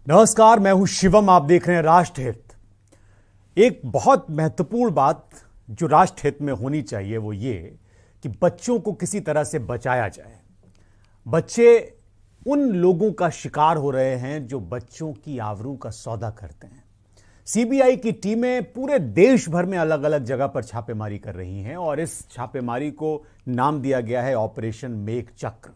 नमस्कार, मैं हूं शिवम। आप देख रहे हैं राष्ट्रहित। एक बहुत महत्वपूर्ण बात जो राष्ट्रहित में होनी चाहिए वो ये कि बच्चों को किसी तरह से बचाया जाए। बच्चे उन लोगों का शिकार हो रहे हैं जो बच्चों की आबरू का सौदा करते हैं। सीबीआई की टीमें पूरे देश भर में अलग अलग जगह पर छापेमारी कर रही हैं और इस छापेमारी को नाम दिया गया है ऑपरेशन मेघ चक्र।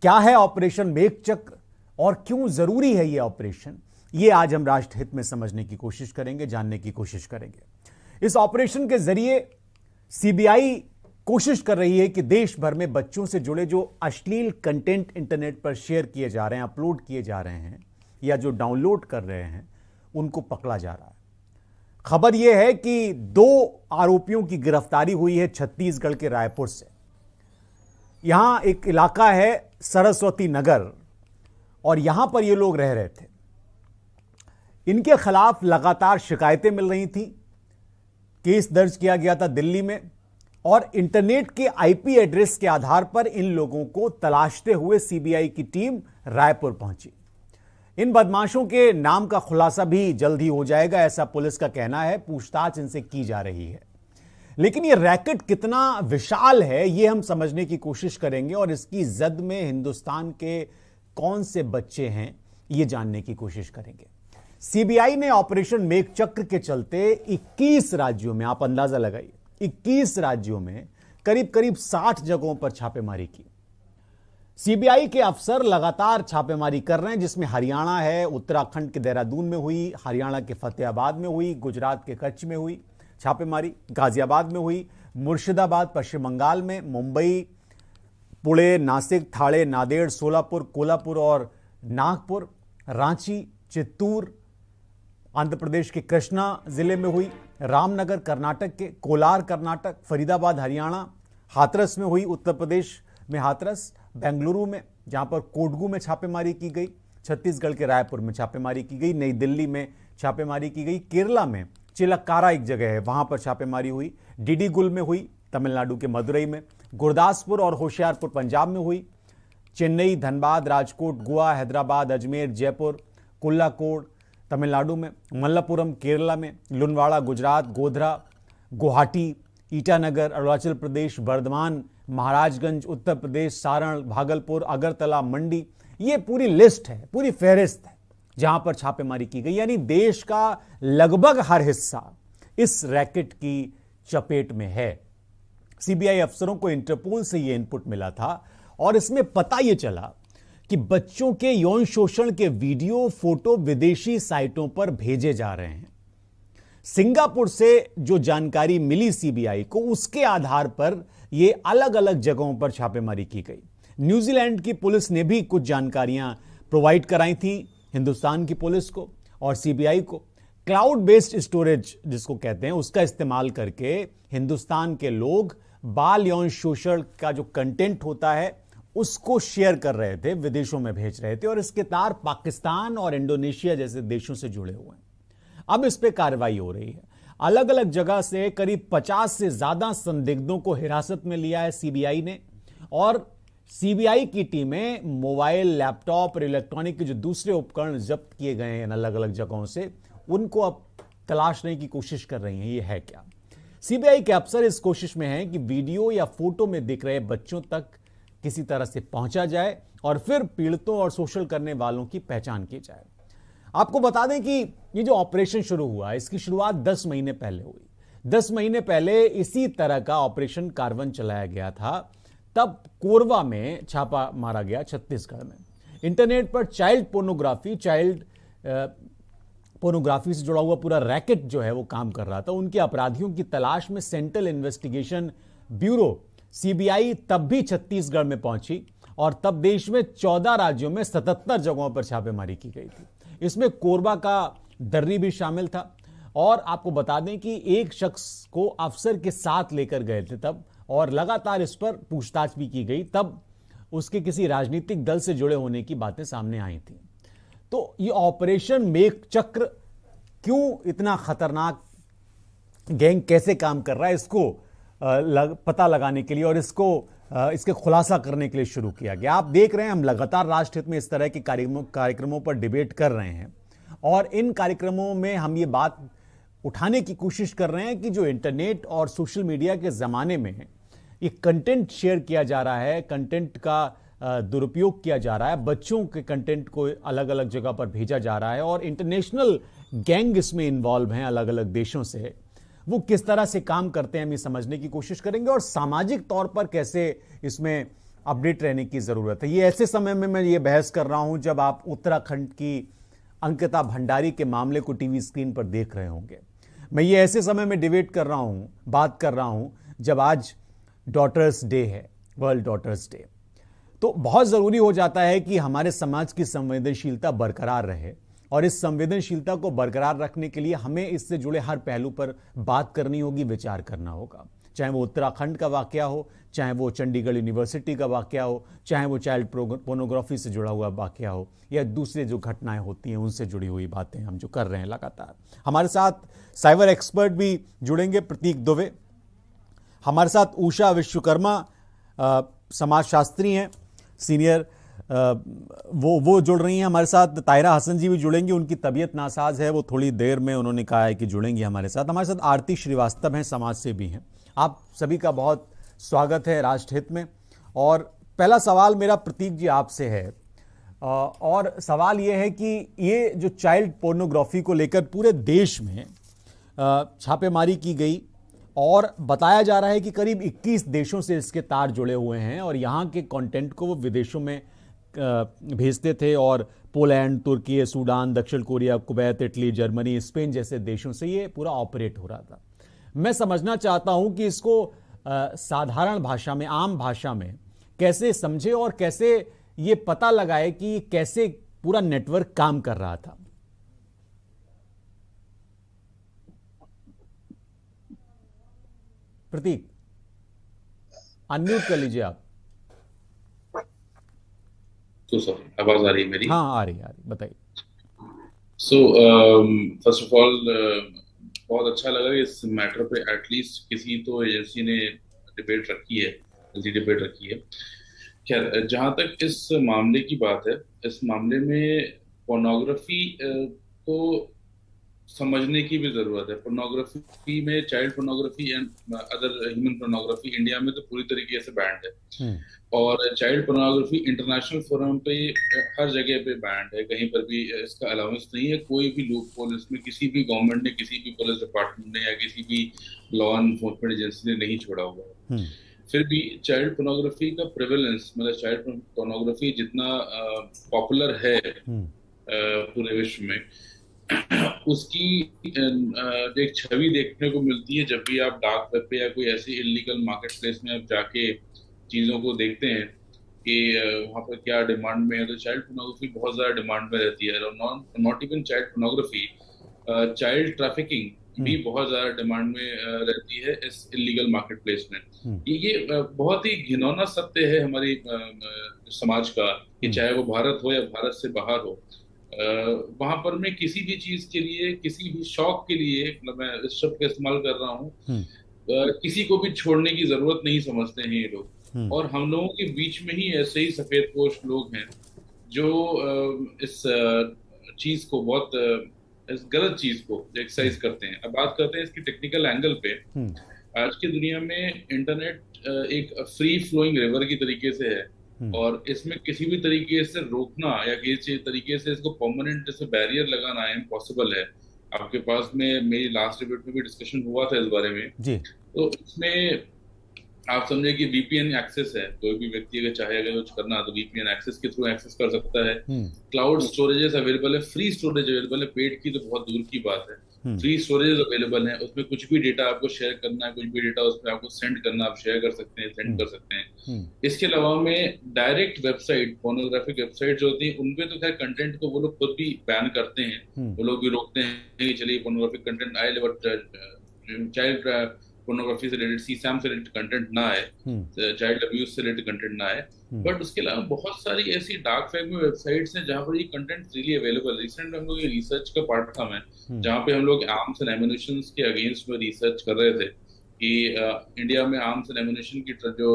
क्या है ऑपरेशन मेघ चक्र और क्यों जरूरी है यह ऑपरेशन, ये आज हम राष्ट्रहित में समझने की कोशिश करेंगे, जानने की कोशिश करेंगे। इस ऑपरेशन के जरिए सीबीआई कोशिश कर रही है कि देश भर में बच्चों से जुड़े जो अश्लील कंटेंट इंटरनेट पर शेयर किए जा रहे हैं, अपलोड किए जा रहे हैं या जो डाउनलोड कर रहे हैं, उनको पकड़ा जा रहा है। खबर यह है कि 2 आरोपियों की गिरफ्तारी हुई है छत्तीसगढ़ के रायपुर से। यहां एक इलाका है सरस्वती नगर और यहां पर ये लोग रह रहे थे। इनके खिलाफ लगातार शिकायतें मिल रही थी। केस दर्ज किया गया था दिल्ली में और इंटरनेट के आईपी एड्रेस के आधार पर इन लोगों को तलाशते हुए सीबीआई की टीम रायपुर पहुंची। इन बदमाशों के नाम का खुलासा भी जल्द ही हो जाएगा, ऐसा पुलिस का कहना है। पूछताछ इनसे की जा रही है, लेकिन यह रैकेट कितना विशाल है यह हम समझने की कोशिश करेंगे और इसकी जद में हिंदुस्तान के कौन से बच्चे हैं यह जानने की कोशिश करेंगे। सीबीआई ने ऑपरेशन मेघ चक्र के चलते 21 राज्यों में, आप अंदाजा लगाइए, 21 राज्यों में करीब करीब 60 जगहों पर छापेमारी की। सीबीआई के अफसर लगातार छापेमारी कर रहे हैं, जिसमें हरियाणा है, उत्तराखंड के देहरादून में हुई, हरियाणा के फतेहाबाद में हुई, गुजरात के कच्छ में हुई छापेमारी, गाजियाबाद में हुई, मुर्शिदाबाद पश्चिम बंगाल में, मुंबई, पुणे, नासिक, ठाणे, नांदेड़, सोलापुर, कोल्हापुर और नागपुर, रांची, चित्तूर आंध्र प्रदेश के कृष्णा जिले में हुई, रामनगर कर्नाटक के, कोलार कर्नाटक, फरीदाबाद हरियाणा, हाथरस में हुई उत्तर प्रदेश में हाथरस, बेंगलुरु में जहां पर कोडगू में छापेमारी की गई, छत्तीसगढ़ के रायपुर में छापेमारी की गई, नई दिल्ली में छापेमारी की गई, केरला में चिलक्कारा एक जगह है वहां पर छापेमारी हुई, डिडीगुल में हुई, तमिलनाडु के मदुरई में, गुरदासपुर और होशियारपुर पंजाब में हुई, चेन्नई, धनबाद, राजकोट, गोवा, हैदराबाद, अजमेर, जयपुर, कोल्हाकोट तमिलनाडु में, मल्लापुरम केरला में, लुनवाड़ा गुजरात, गोधरा, गुवाहाटी, ईटानगर अरुणाचल प्रदेश, बर्धमान महाराजगंज उत्तर प्रदेश, सारण, भागलपुर, अगरतला, मंडी। ये पूरी लिस्ट है, पूरी फहरिस्त है जहां पर छापेमारी की गई। यानी देश का लगभग हर हिस्सा इस रैकेट की चपेट में है। सीबीआई अफसरों को इंटरपोल से यह इनपुट मिला था और इसमें पता यह चला कि बच्चों के यौन शोषण के वीडियो, फोटो विदेशी साइटों पर भेजे जा रहे हैं। सिंगापुर से जो जानकारी मिली सीबीआई को, उसके आधार पर यह अलग अलग जगहों पर छापेमारी की गई। न्यूजीलैंड की पुलिस ने भी कुछ जानकारियां प्रोवाइड कराई थी हिंदुस्तान की पुलिस को और सीबीआई को। क्लाउड बेस्ड स्टोरेज जिसको कहते हैं, उसका इस्तेमाल करके हिंदुस्तान के लोग बाल यौन शोषण का जो कंटेंट होता है उसको शेयर कर रहे थे, विदेशों में भेज रहे थे और इसके तार पाकिस्तान और इंडोनेशिया जैसे देशों से जुड़े हुए हैं। अब इस पे कार्रवाई हो रही है। अलग अलग जगह से करीब 50 से ज्यादा संदिग्धों को हिरासत में लिया है सीबीआई ने और सीबीआई की टीमें मोबाइल, लैपटॉप और इलेक्ट्रॉनिक के जो दूसरे उपकरण जब्त किए गए हैं अलग अलग जगहों से, उनको अब तलाशने की कोशिश कर रही हैं ये है क्या। सीबीआई के अफसर इस कोशिश में हैं कि वीडियो या फोटो में दिख रहे बच्चों तक किसी तरह से पहुंचा जाए और फिर पीड़ितों और शोषण करने वालों की पहचान की जाए। आपको बता दें कि ये जो ऑपरेशन शुरू हुआ, इसकी शुरुआत 10 महीने पहले हुई। 10 महीने पहले इसी तरह का ऑपरेशन कार्बन चलाया गया था। तब कोरबा में छापा मारा गया, छत्तीसगढ़ में। इंटरनेट पर चाइल्ड पोर्नोग्राफी से जुड़ा हुआ पूरा रैकेट जो है वो काम कर रहा था। उनके अपराधियों की तलाश में सेंट्रल इन्वेस्टिगेशन ब्यूरो सीबीआई तब भी छत्तीसगढ़ में पहुंची और तब देश में 14 राज्यों में 77 जगहों पर छापेमारी की गई थी। इसमें कोरबा का दर्री भी शामिल था और आपको बता दें कि एक शख्स को अफसर के साथ लेकर गए थे तब, और लगातार इस पर पूछताछ भी की गई। तब उसके किसी राजनीतिक दल से जुड़े होने की बातें सामने आई थी। तो ये ऑपरेशन मेघ चक्र क्यों इतना खतरनाक, गैंग कैसे काम कर रहा है, इसको पता लगाने के लिए और इसको इसके खुलासा करने के लिए शुरू किया गया। आप देख रहे हैं हम लगातार राष्ट्र हित में इस तरह के कार्यक्रमों पर डिबेट कर रहे हैं और इन कार्यक्रमों में हम ये बात उठाने की कोशिश कर रहे हैं कि जो इंटरनेट और सोशल मीडिया के ज़माने में ये कंटेंट शेयर किया जा रहा है, कंटेंट का दुरुपयोग किया जा रहा है, बच्चों के कंटेंट को अलग अलग जगह पर भेजा जा रहा है और इंटरनेशनल गैंग इसमें इन्वॉल्व हैं अलग अलग देशों से, वो किस तरह से काम करते हैं हम ये समझने की कोशिश करेंगे और सामाजिक तौर पर कैसे इसमें अपडेट रहने की ज़रूरत है। ये ऐसे समय में मैं ये बहस कर रहा हूं जब आप उत्तराखंड की अंकिता भंडारी के मामले को टीवी स्क्रीन पर देख रहे होंगे। मैं ये ऐसे समय में डिबेट कर रहा हूं, बात कर रहा हूं जब आज डॉटर्स डे है, वर्ल्ड डॉटर्स डे। तो बहुत ज़रूरी हो जाता है कि हमारे समाज की संवेदनशीलता बरकरार रहे और इस संवेदनशीलता को बरकरार रखने के लिए हमें इससे जुड़े हर पहलू पर बात करनी होगी, विचार करना होगा। चाहे वो उत्तराखंड का वाकया हो, चाहे वो चंडीगढ़ यूनिवर्सिटी का वाकया हो, चाहे वो चाइल्ड पोर्नोग्राफी से जुड़ा हुआ वाकया हो या दूसरे जो घटनाएं होती हैं उनसे जुड़ी हुई बातें हम जो कर रहे हैं लगातार। हमारे साथ साइबर एक्सपर्ट भी जुड़ेंगे, प्रतीक दुबे। हमारे साथ उषा विश्वकर्मा समाजशास्त्री हैं, सीनियर, वो जुड़ रही हैं हमारे साथ। तायरा हसन जी भी जुड़ेंगी, उनकी तबीयत नासाज है, वो थोड़ी देर में उन्होंने कहा है कि जुड़ेंगी हमारे साथ। हमारे साथ आरती श्रीवास्तव हैं, समाज सेवी हैं। आप सभी का बहुत स्वागत है राष्ट्रहित में। और पहला सवाल मेरा प्रतीक जी आपसे है और सवाल ये है कि ये जो चाइल्ड पोर्नोग्राफी को लेकर पूरे देश में छापेमारी की गई और बताया जा रहा है कि करीब 21 देशों से इसके तार जुड़े हुए हैं और यहाँ के कंटेंट को वो विदेशों में भेजते थे और पोलैंड, तुर्की, सूडान, दक्षिण Korea, Kuwait, Italy, Germany, Spain जैसे देशों से ये पूरा ऑपरेट हो रहा था। मैं समझना चाहता हूं कि इसको साधारण भाषा में, आम भाषा में कैसे समझे और कैसे ये पता लगाए कि कैसे पूरा नेटवर्क काम कर रहा था। प्रतीक, अनम्यूट कर लीजिए आप। तो सर आवाज आ रही है मेरी? हाँ, आ रही, बताइए। सो फर्स्ट ऑफ ऑल बहुत अच्छा लगा इस मैटर पे एटलीस्ट किसी तो एजेंसी ने डिबेट रखी है, डिबेट रखी है। खैर, जहां तक इस मामले की बात है, इस मामले में पोर्नोग्राफी को समझने की भी जरूरत है। पोर्नोग्राफी में child pornography and other human pornography India में तो पूरी तरीके से बैंड है और चाइल्ड पोर्नोग्राफी इंटरनेशनल फोरम पे हर जगह पे बैंड है, कहीं पर भी इसका अलाउंस नहीं है। कोई भी लूप होल इसमें किसी भी गवर्नमेंट ने, किसी भी पुलिस डिपार्टमेंट ने या किसी भी लॉ एनफोर्समेंट एजेंसी ने नहीं छोड़ा हुआ है। फिर भी चाइल्ड पोर्नोग्राफी का प्रेवलेंस, मतलब चाइल्ड पोर्नोग्राफी जितना पॉपुलर है पूरे विश्व में, उसकी एक छवि देखने को मिलती है जब भी आप डार्क वेब पे या कोई ऐसी इलीगल मार्केट प्लेस में आप जाके चीज़ों को देखते हैं कि वहाँ पर क्या डिमांड में है। तो चाइल्ड पोर्नोग्राफी बहुत ज़्यादा डिमांड में रहती है। Not even child pornography, child trafficking भी बहुत ज़्यादा डिमांड में रहती है इस इलीगल मार्केट प्लेस में। ये बहुत ही घिनौना सत्य है हमारी समाज का कि चाहे वो भारत हो या भारत से बाहर हो, वहां पर मैं किसी भी चीज के लिए, किसी भी शौक के लिए, मतलब मैं इस शब्द का इस्तेमाल कर रहा हूँ, किसी को भी छोड़ने की जरूरत नहीं समझते हैं ये लोग। और हम लोगों के बीच में ही ऐसे ही सफेद पोश लोग हैं जो इस चीज को, बहुत इस गलत चीज को एक्सरसाइज करते हैं। अब बात करते हैं इसकी टेक्निकल एंगल पे। आज की दुनिया में इंटरनेट एक फ्री फ्लोइंग रिवर की तरीके से है और इसमें किसी भी तरीके से रोकना या किसी तरीके से इसको परमानेंट जैसे बैरियर लगाना इम्पॉसिबल है। आपके पास में मेरी लास्ट डिबेट में भी डिस्कशन हुआ था इस बारे में जी। तो इसमें आप समझे कि वीपीएन एक्सेस है, कोई भी व्यक्ति अगर चाहे अगर कुछ करना तो वीपीएन एक्सेस के थ्रू एक्सेस कर सकता है। क्लाउड स्टोरेजेस अवेलेबल है, फ्री स्टोरेज अवेलेबल है, पेड की तो बहुत दूर की बात है। फ्री स्टोरेज अवेलेबल है, उसमें कुछ भी डेटा आपको शेयर करना है, कुछ भी डेटा उसमें आपको सेंड करना, आप शेयर कर सकते हैं, सेंड कर सकते हैं। इसके अलावा में डायरेक्ट वेबसाइट, पोर्नोग्राफिक वेबसाइट जो होती है उनपे तो खैर कंटेंट को वो लोग खुद भी बैन करते हैं, वो लोग भी रोकते हैं कि चलिए पोर्नोग्राफिक कंटेंट आए, बट चाइल्ड पोर्नोग्राफी से रिलेटेड, सीसैम से रिलेटेड कंटेंट ना आए, चाइल्ड अब्यूज से रिलेटेड कंटेंट ना आए। बट उसके अलावा बहुत सारी ऐसी डार्क वेब में वेबसाइट्स हैं जहां पर ये कंटेंट फ्रीली अवेलेबल। रिसेंट हम लोग ये रिसर्च का पार्ट था मैं, जहां पे हम लोग आर्म्स एंड एम्युनिशंस के अगेंस्ट में रिसर्च कर रहे थे कि इंडिया में आर्म्स एंड एम्युनिशन की जो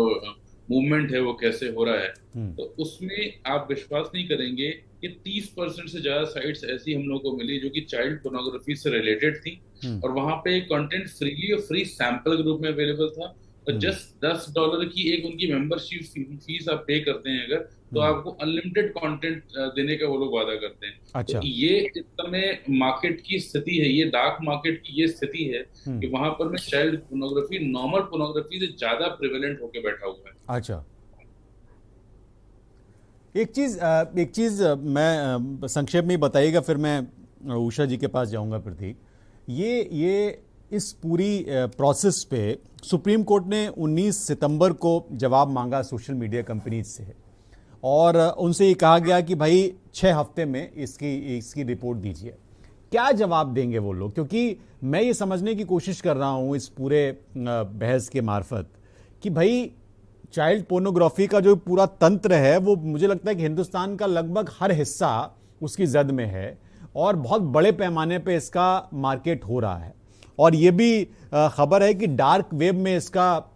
मूवमेंट है वो कैसे हो रहा है, तो उसमें आप विश्वास नहीं करेंगे कि 30% से ज्यादा साइट्स ऐसी हम लोग को मिली जो कि चाइल्ड पोर्नोग्राफी से रिलेटेड थी, और वहां पे कंटेंट फ्रीली और फ्री सैंपल ग्रुप में अवेलेबल था, और जस्ट $10 की एक उनकी मेंबरशिप फीस आप पे करते हैं अगर, तो आपको अनलिमिटेड कंटेंट देने का वो लोग वादा करते हैं। तो अच्छा। ये इस समय मार्केट की स्थिति है, ये डार्क मार्केट की ये स्थिति है कि वहां पर में चाइल्ड पोर्नोग्राफी नॉर्मल पोर्नोग्राफी से ज्यादा प्रिवेलेंट होकर बैठा हुआ है। अच्छा, एक चीज मैं संक्षेप में ही बताइएगा, फिर मैं उषा जी के पास जाऊंगा। प्रतीक, ये इस पूरी प्रोसेस पे सुप्रीम कोर्ट ने 19 सितंबर को जवाब मांगा सोशल मीडिया कंपनीज से, और उनसे ये कहा गया कि भाई 6 हफ्ते में इसकी रिपोर्ट दीजिए। क्या जवाब देंगे वो लोग? क्योंकि मैं ये समझने की कोशिश कर रहा हूँ इस पूरे बहस के मार्फत कि भाई चाइल्ड पोर्नोग्राफी का जो पूरा तंत्र है वो मुझे लगता है कि हिंदुस्तान का लगभग हर हिस्सा उसकी जद में है, और बहुत बड़े पैमाने पे इसका मार्केट हो रहा है। और ये भी खबर है कि डार्क वेब में इसका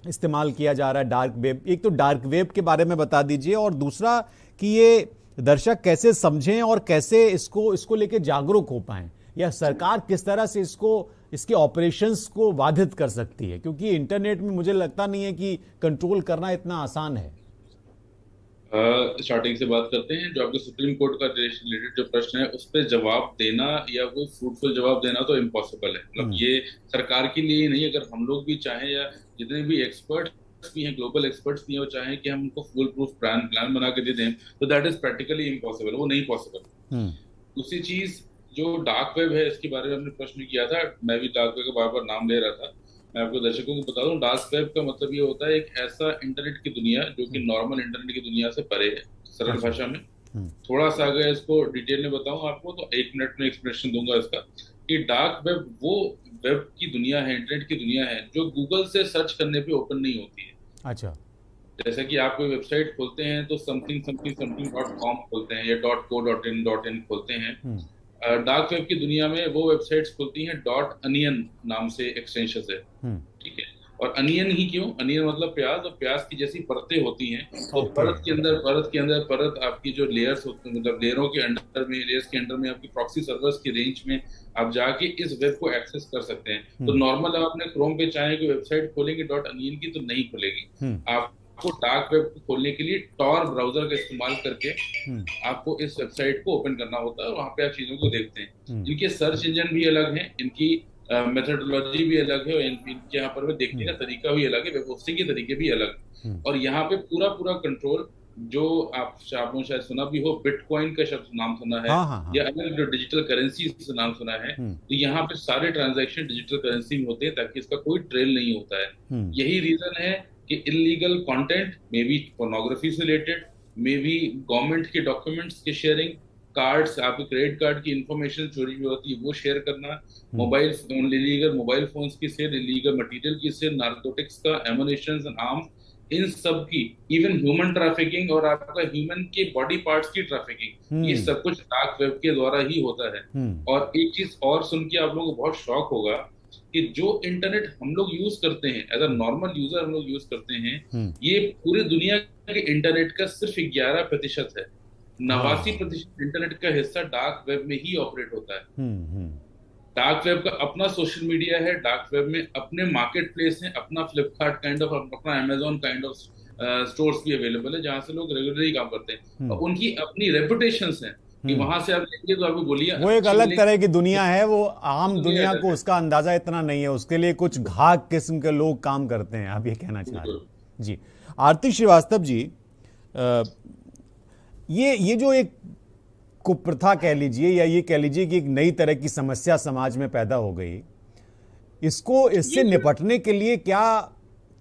इस्तेमाल किया जा रहा है। डार्क वेब, एक तो डार्क वेब के बारे में बता दीजिए, और दूसरा कि ये दर्शक कैसे समझें और कैसे इसको लेके जागरूक हो पाएं, या सरकार किस तरह से इसके ऑपरेशंस को बाधित कर सकती है, क्योंकि इंटरनेट में मुझे लगता नहीं है कि कंट्रोल करना इतना आसान है। स्टार्टिंग से बात करते हैं। जो आपके सुप्रीम कोर्ट का रिलेटेड जो प्रश्न है उस पर जवाब देना या कोई फ्रूटफुल जवाब देना तो इम्पॉसिबल है। मतलब ये सरकार के लिए ही नहीं, अगर हम लोग भी चाहें या जितने भी एक्सपर्ट्स भी हैं, ग्लोबल एक्सपर्ट्स भी हैं, वो चाहें कि हम उनको फुल प्रूफ प्लान बना के दे दें, तो दैट इज प्रैक्टिकली इम्पॉसिबल, वो नहीं पॉसिबल। दूसरी चीज, जो डार्क वेब है इसके बारे में हमने प्रश्न किया था, मैं भी डार्क वेब का बार बार नाम ले रहा था। मैं आपको दर्शकों को बता दूं, डार्क वेब का मतलब ये होता है एक ऐसा इंटरनेट की दुनिया जो कि नॉर्मल इंटरनेट की दुनिया से परे है, सरल भाषा में। थोड़ा सा अगर इसको डिटेल में बताऊं आपको तो 1 मिनट में एक्सप्लेनेशन दूंगा इसका, कि डार्क वेब वो वेब की दुनिया है, इंटरनेट की दुनिया है जो गूगल से सर्च करने पे ओपन नहीं होती है। अच्छा। जैसे कि आप कोई वेबसाइट खोलते हैं तो something.com खोलते हैं या .co.in खोलते हैं। डार्क वेब की दुनिया में वो वेबसाइट्स खुलती हैं .onion नाम से एक्सटेंशन से, ठीक है। और अनियन ही क्यों? अनियन मतलब प्याज, और प्याज की जैसी परतें होती हैं, तो परत के अंदर परत आपकी जो लेयर्स होते हैं, मतलब लेयर्स के अंडर में आपकी प्रॉक्सी सर्वर्स की रेंज में आप जाके इस वेब को एक्सेस कर सकते हैं। तो नॉर्मल आप अपने क्रोम पे चाहे कि वेबसाइट खोलेंगे .onion की तो नहीं खुलेगी। आपको डार्क वेब को खोलने के लिए टॉर ब्राउजर का इस्तेमाल करके आपको इस वेबसाइट को ओपन करना होता है, और वहां पे आप चीजों को देखते हैं। इनके सर्च इंजन भी अलग हैं, इनकी मेथोडोलॉजी भी अलग है, और इनके यहाँ पर देखने का तरीका भी अलग है, वेब होस्टिंग के तरीके भी अलग। और यहाँ पे पूरा कंट्रोल, जो आपने शायद सुना भी हो, बिटकॉइन का शब्द नाम सुना है, या अलग जो डिजिटल करेंसी नाम सुना है, तो यहाँ पे सारे ट्रांजैक्शन डिजिटल करेंसी में होते हैं ताकि इसका कोई ट्रेल नहीं होता है। यही रीजन है कि illegal content, may be pornography से रिलेटेड, मे बी गवर्नमेंट के डॉक्यूमेंट्स के शेयरिंग, कार्ड्स, आपके क्रेडिट कार्ड की इंफॉर्मेशन चोरी होती है वो शेयर करना, इलीगल मोबाइल फोन्स की सेल, इलीगल मटेरियल की सेल, नार्कोटिक्स का, एमुनेशंस एंड आर्म्स, इन सब की, इवन ह्यूमन ट्रैफिकिंग और आपका ह्यूमन के बॉडी पार्ट्स की ट्रैफिकिंग, ये सब कुछ डार्क वेब के द्वारा ही होता है। और एक चीज और सुन के आप लोगों को बहुत शॉक होगा कि जो इंटरनेट हम लोग यूज करते हैं, एज अ नॉर्मल यूजर हम लोग यूज करते हैं, ये पूरी दुनिया के इंटरनेट का सिर्फ 11% है। 89% इंटरनेट का हिस्सा डार्क वेब में ही ऑपरेट होता है। डार्क वेब का अपना सोशल मीडिया है, डार्क वेब में अपने मार्केट प्लेस है, अपना फ्लिपकार्ट काइंड ऑफ, अपना अमेजोन काइंड ऑफ स्टोर्स भी अवेलेबल है जहां से लोग रेगुलरली काम करते हैं, और उनकी अपनी रेपुटेशंस हैं कि वहां से आप लेंगे तो आपको गोलियां, वो एक अलग तरह की दुनिया है, वो आम दुनिया को उसका अंदाजा इतना नहीं है, उसके लिए कुछ घाक किस्म के लोग काम करते हैं, आप ये कहना चाह रहे हैं। जी, आरती श्रीवास्तव जी, ये जो एक कुप्रथा कह लीजिए, या ये कह लीजिए कि एक नई तरह की समस्या समाज में पैदा हो गई, इससे निपटने के लिए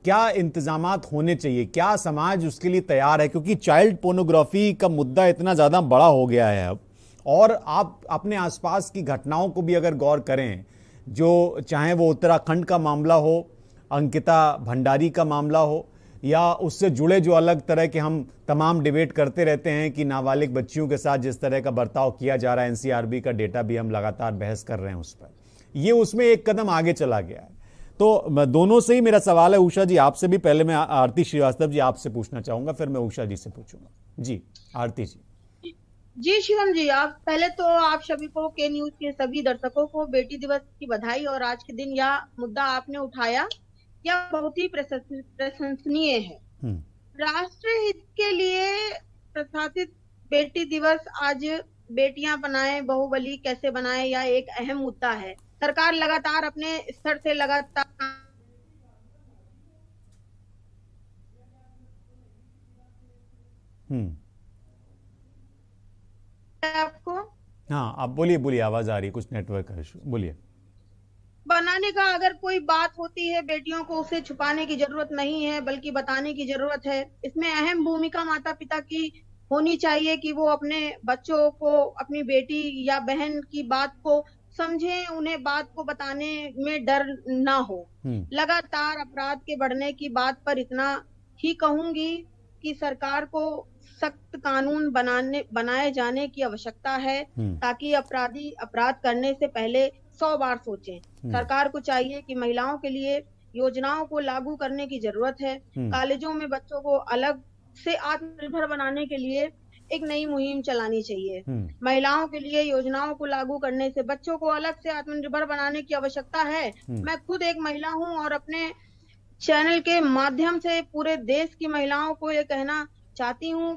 क्या इंतजामात होने चाहिए? क्या समाज उसके लिए तैयार है? क्योंकि चाइल्ड पोर्नोग्राफी का मुद्दा इतना ज़्यादा बड़ा हो गया है अब, और आप अपने आसपास की घटनाओं को भी अगर गौर करें, जो चाहे वो उत्तराखंड का मामला हो, अंकिता भंडारी का मामला हो, या उससे जुड़े जो अलग तरह के हम तमाम डिबेट करते रहते हैं कि नाबालिग बच्चियों के साथ जिस तरह का बर्ताव किया जा रहा है, एनसीआरबी का डेटा भी हम लगातार बहस कर रहे हैं उस पर, ये उसमें एक कदम आगे चला गया है। तो दोनों से ही मेरा सवाल है। उषा जी आपसे भी, पहले मैं आरती श्रीवास्तव जी आपसे पूछना चाहूंगा, फिर मैं उषा जी से पूछूंगा। जी आरती जी। जी शिवम जी, आप पहले तो आप सभी को, के न्यूज के सभी दर्शकों को बेटी दिवस की बधाई। और आज के दिन यह मुद्दा आपने उठाया, यह बहुत ही प्रशंसनीय है। राष्ट्र हित के लिए प्रशासित बेटी दिवस आज बेटियां बनाए, बाहुबली कैसे बनाए, यह एक अहम मुद्दा है। सरकार लगातार अपने स्तर से लगातार आपको। हाँ आप बोलिए बोलिए, आवाज आ रही है, कुछ नेटवर्क का इशू, बोलिए। बनाने का अगर कोई बात होती है बेटियों को, उसे छुपाने की जरूरत नहीं है बल्कि बताने की जरूरत है। इसमें अहम भूमिका माता पिता की होनी चाहिए कि वो अपने बच्चों को, अपनी बेटी या बहन की बात को समझें, उन्हें बात को बताने में डर ना हो। लगातार अपराध के बढ़ने की बात पर इतना ही कहूंगी कि सरकार को सख्त कानून बनाए जाने की आवश्यकता है, ताकि अपराधी अपराध करने से पहले 100 बार सोचें। सरकार को चाहिए कि महिलाओं के लिए योजनाओं को लागू करने की जरूरत है। कॉलेजों में बच्चों को अलग से आत्मनिर्भर बनाने के लिए एक नई मुहिम चलानी चाहिए। महिलाओं के लिए योजनाओं को लागू करने से बच्चों को अलग से आत्मनिर्भर बनाने की आवश्यकता है। मैं खुद एक महिला हूं और अपने चैनल के माध्यम से पूरे देश की महिलाओं को ये कहना चाहती हूँ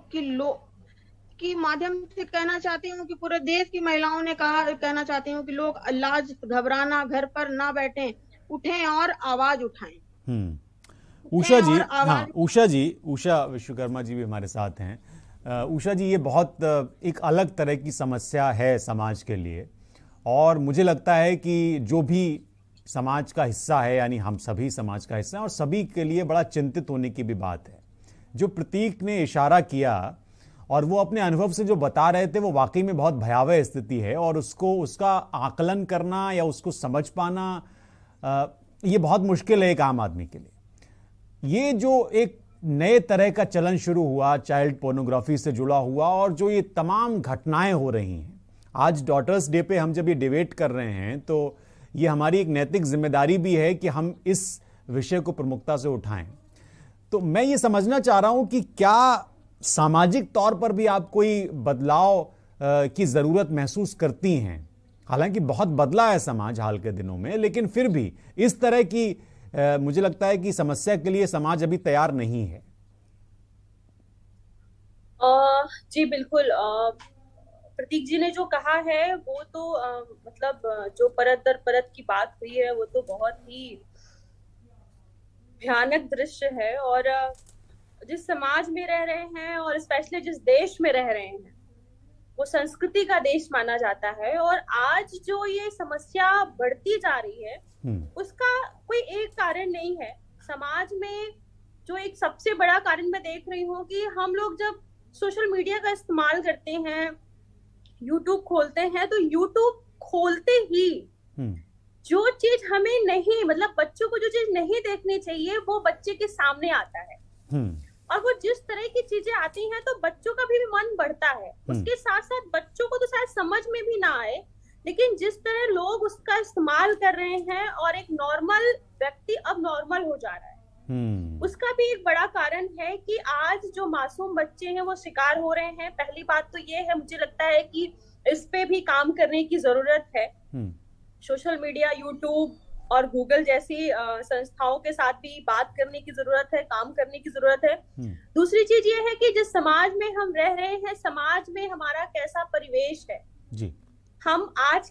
कि माध्यम से कहना चाहती हूँ कि पूरे देश की महिलाओं ने कहना चाहती हूँ कि लोग लाज घबराना घर पर ना बैठें, उठें और आवाज उठाएं। उषा जी, हाँ उषा विश्वकर्मा जी भी हमारे साथ हैं। उषा जी, ये बहुत एक अलग तरह की समस्या है समाज के लिए, और मुझे लगता है कि जो भी समाज का हिस्सा है, यानी हम सभी समाज का हिस्सा है, और सभी के लिए बड़ा चिंतित होने की भी बात है। जो प्रतीक ने इशारा किया और वो अपने अनुभव से जो बता रहे थे, वो वाकई में बहुत भयावह स्थिति है, और उसका आकलन करना या उसको समझ पाना ये बहुत मुश्किल है एक आम आदमी के लिए। ये जो एक नए तरह का चलन शुरू हुआ चाइल्ड पोर्नोग्राफी से जुड़ा हुआ, और जो ये तमाम घटनाएं हो रही हैं, आज डॉटर्स डे पे हम जब ये डिबेट कर रहे हैं, तो ये हमारी एक नैतिक जिम्मेदारी भी है कि हम इस विषय को प्रमुखता से उठाएं। तो मैं ये समझना चाह रहा हूं कि क्या सामाजिक तौर पर भी आप कोई बदलाव की जरूरत महसूस करती हैं? हालांकि बहुत बदला है समाज हाल के दिनों में, लेकिन फिर भी इस तरह की मुझे लगता है कि समस्या के लिए समाज अभी तैयार नहीं है। जी बिल्कुल, प्रतीक जी ने जो कहा है वो तो मतलब जो परत दर परत की बात हुई है वो तो बहुत ही भयानक दृश्य है। और जिस समाज में रह रहे हैं और स्पेशली जिस देश में रह रहे हैं, वो संस्कृति का देश माना जाता है, और आज जो ये समस्या बढ़ती जा रही है उसका कोई एक कारण नहीं है। समाज में जो एक सबसे बड़ा कारण मैं देख रही हूँ कि हम लोग जब सोशल मीडिया का इस्तेमाल करते हैं, यूट्यूब खोलते हैं, तो यूट्यूब खोलते ही जो चीज हमें नहीं, मतलब बच्चों को जो चीज नहीं देखनी चाहिए वो बच्चे के सामने आता है। और वो जिस तरह की चीजें आती हैं तो बच्चों का भी मन बढ़ता है। उसके साथ साथ बच्चों को तो शायद समझ में भी ना आए, लेकिन जिस तरह लोग उसका इस्तेमाल कर रहे हैं और एक नॉर्मल व्यक्ति अब नॉर्मल हो जा रहा है, उसका भी एक बड़ा कारण है कि आज जो मासूम बच्चे हैं वो शिकार हो रहे हैं। पहली बात तो ये है, मुझे लगता है कि इस पे भी काम करने की जरूरत है। सोशल मीडिया, यूट्यूब और गूगल जैसी संस्थाओं के साथ भी बात करने की जरूरत है, काम करने की जरूरत है। दूसरी चीज ये है कि जिस समाज में हम रह रहे हैं, समाज में हमारा कैसा परिवेश है जी। हम आज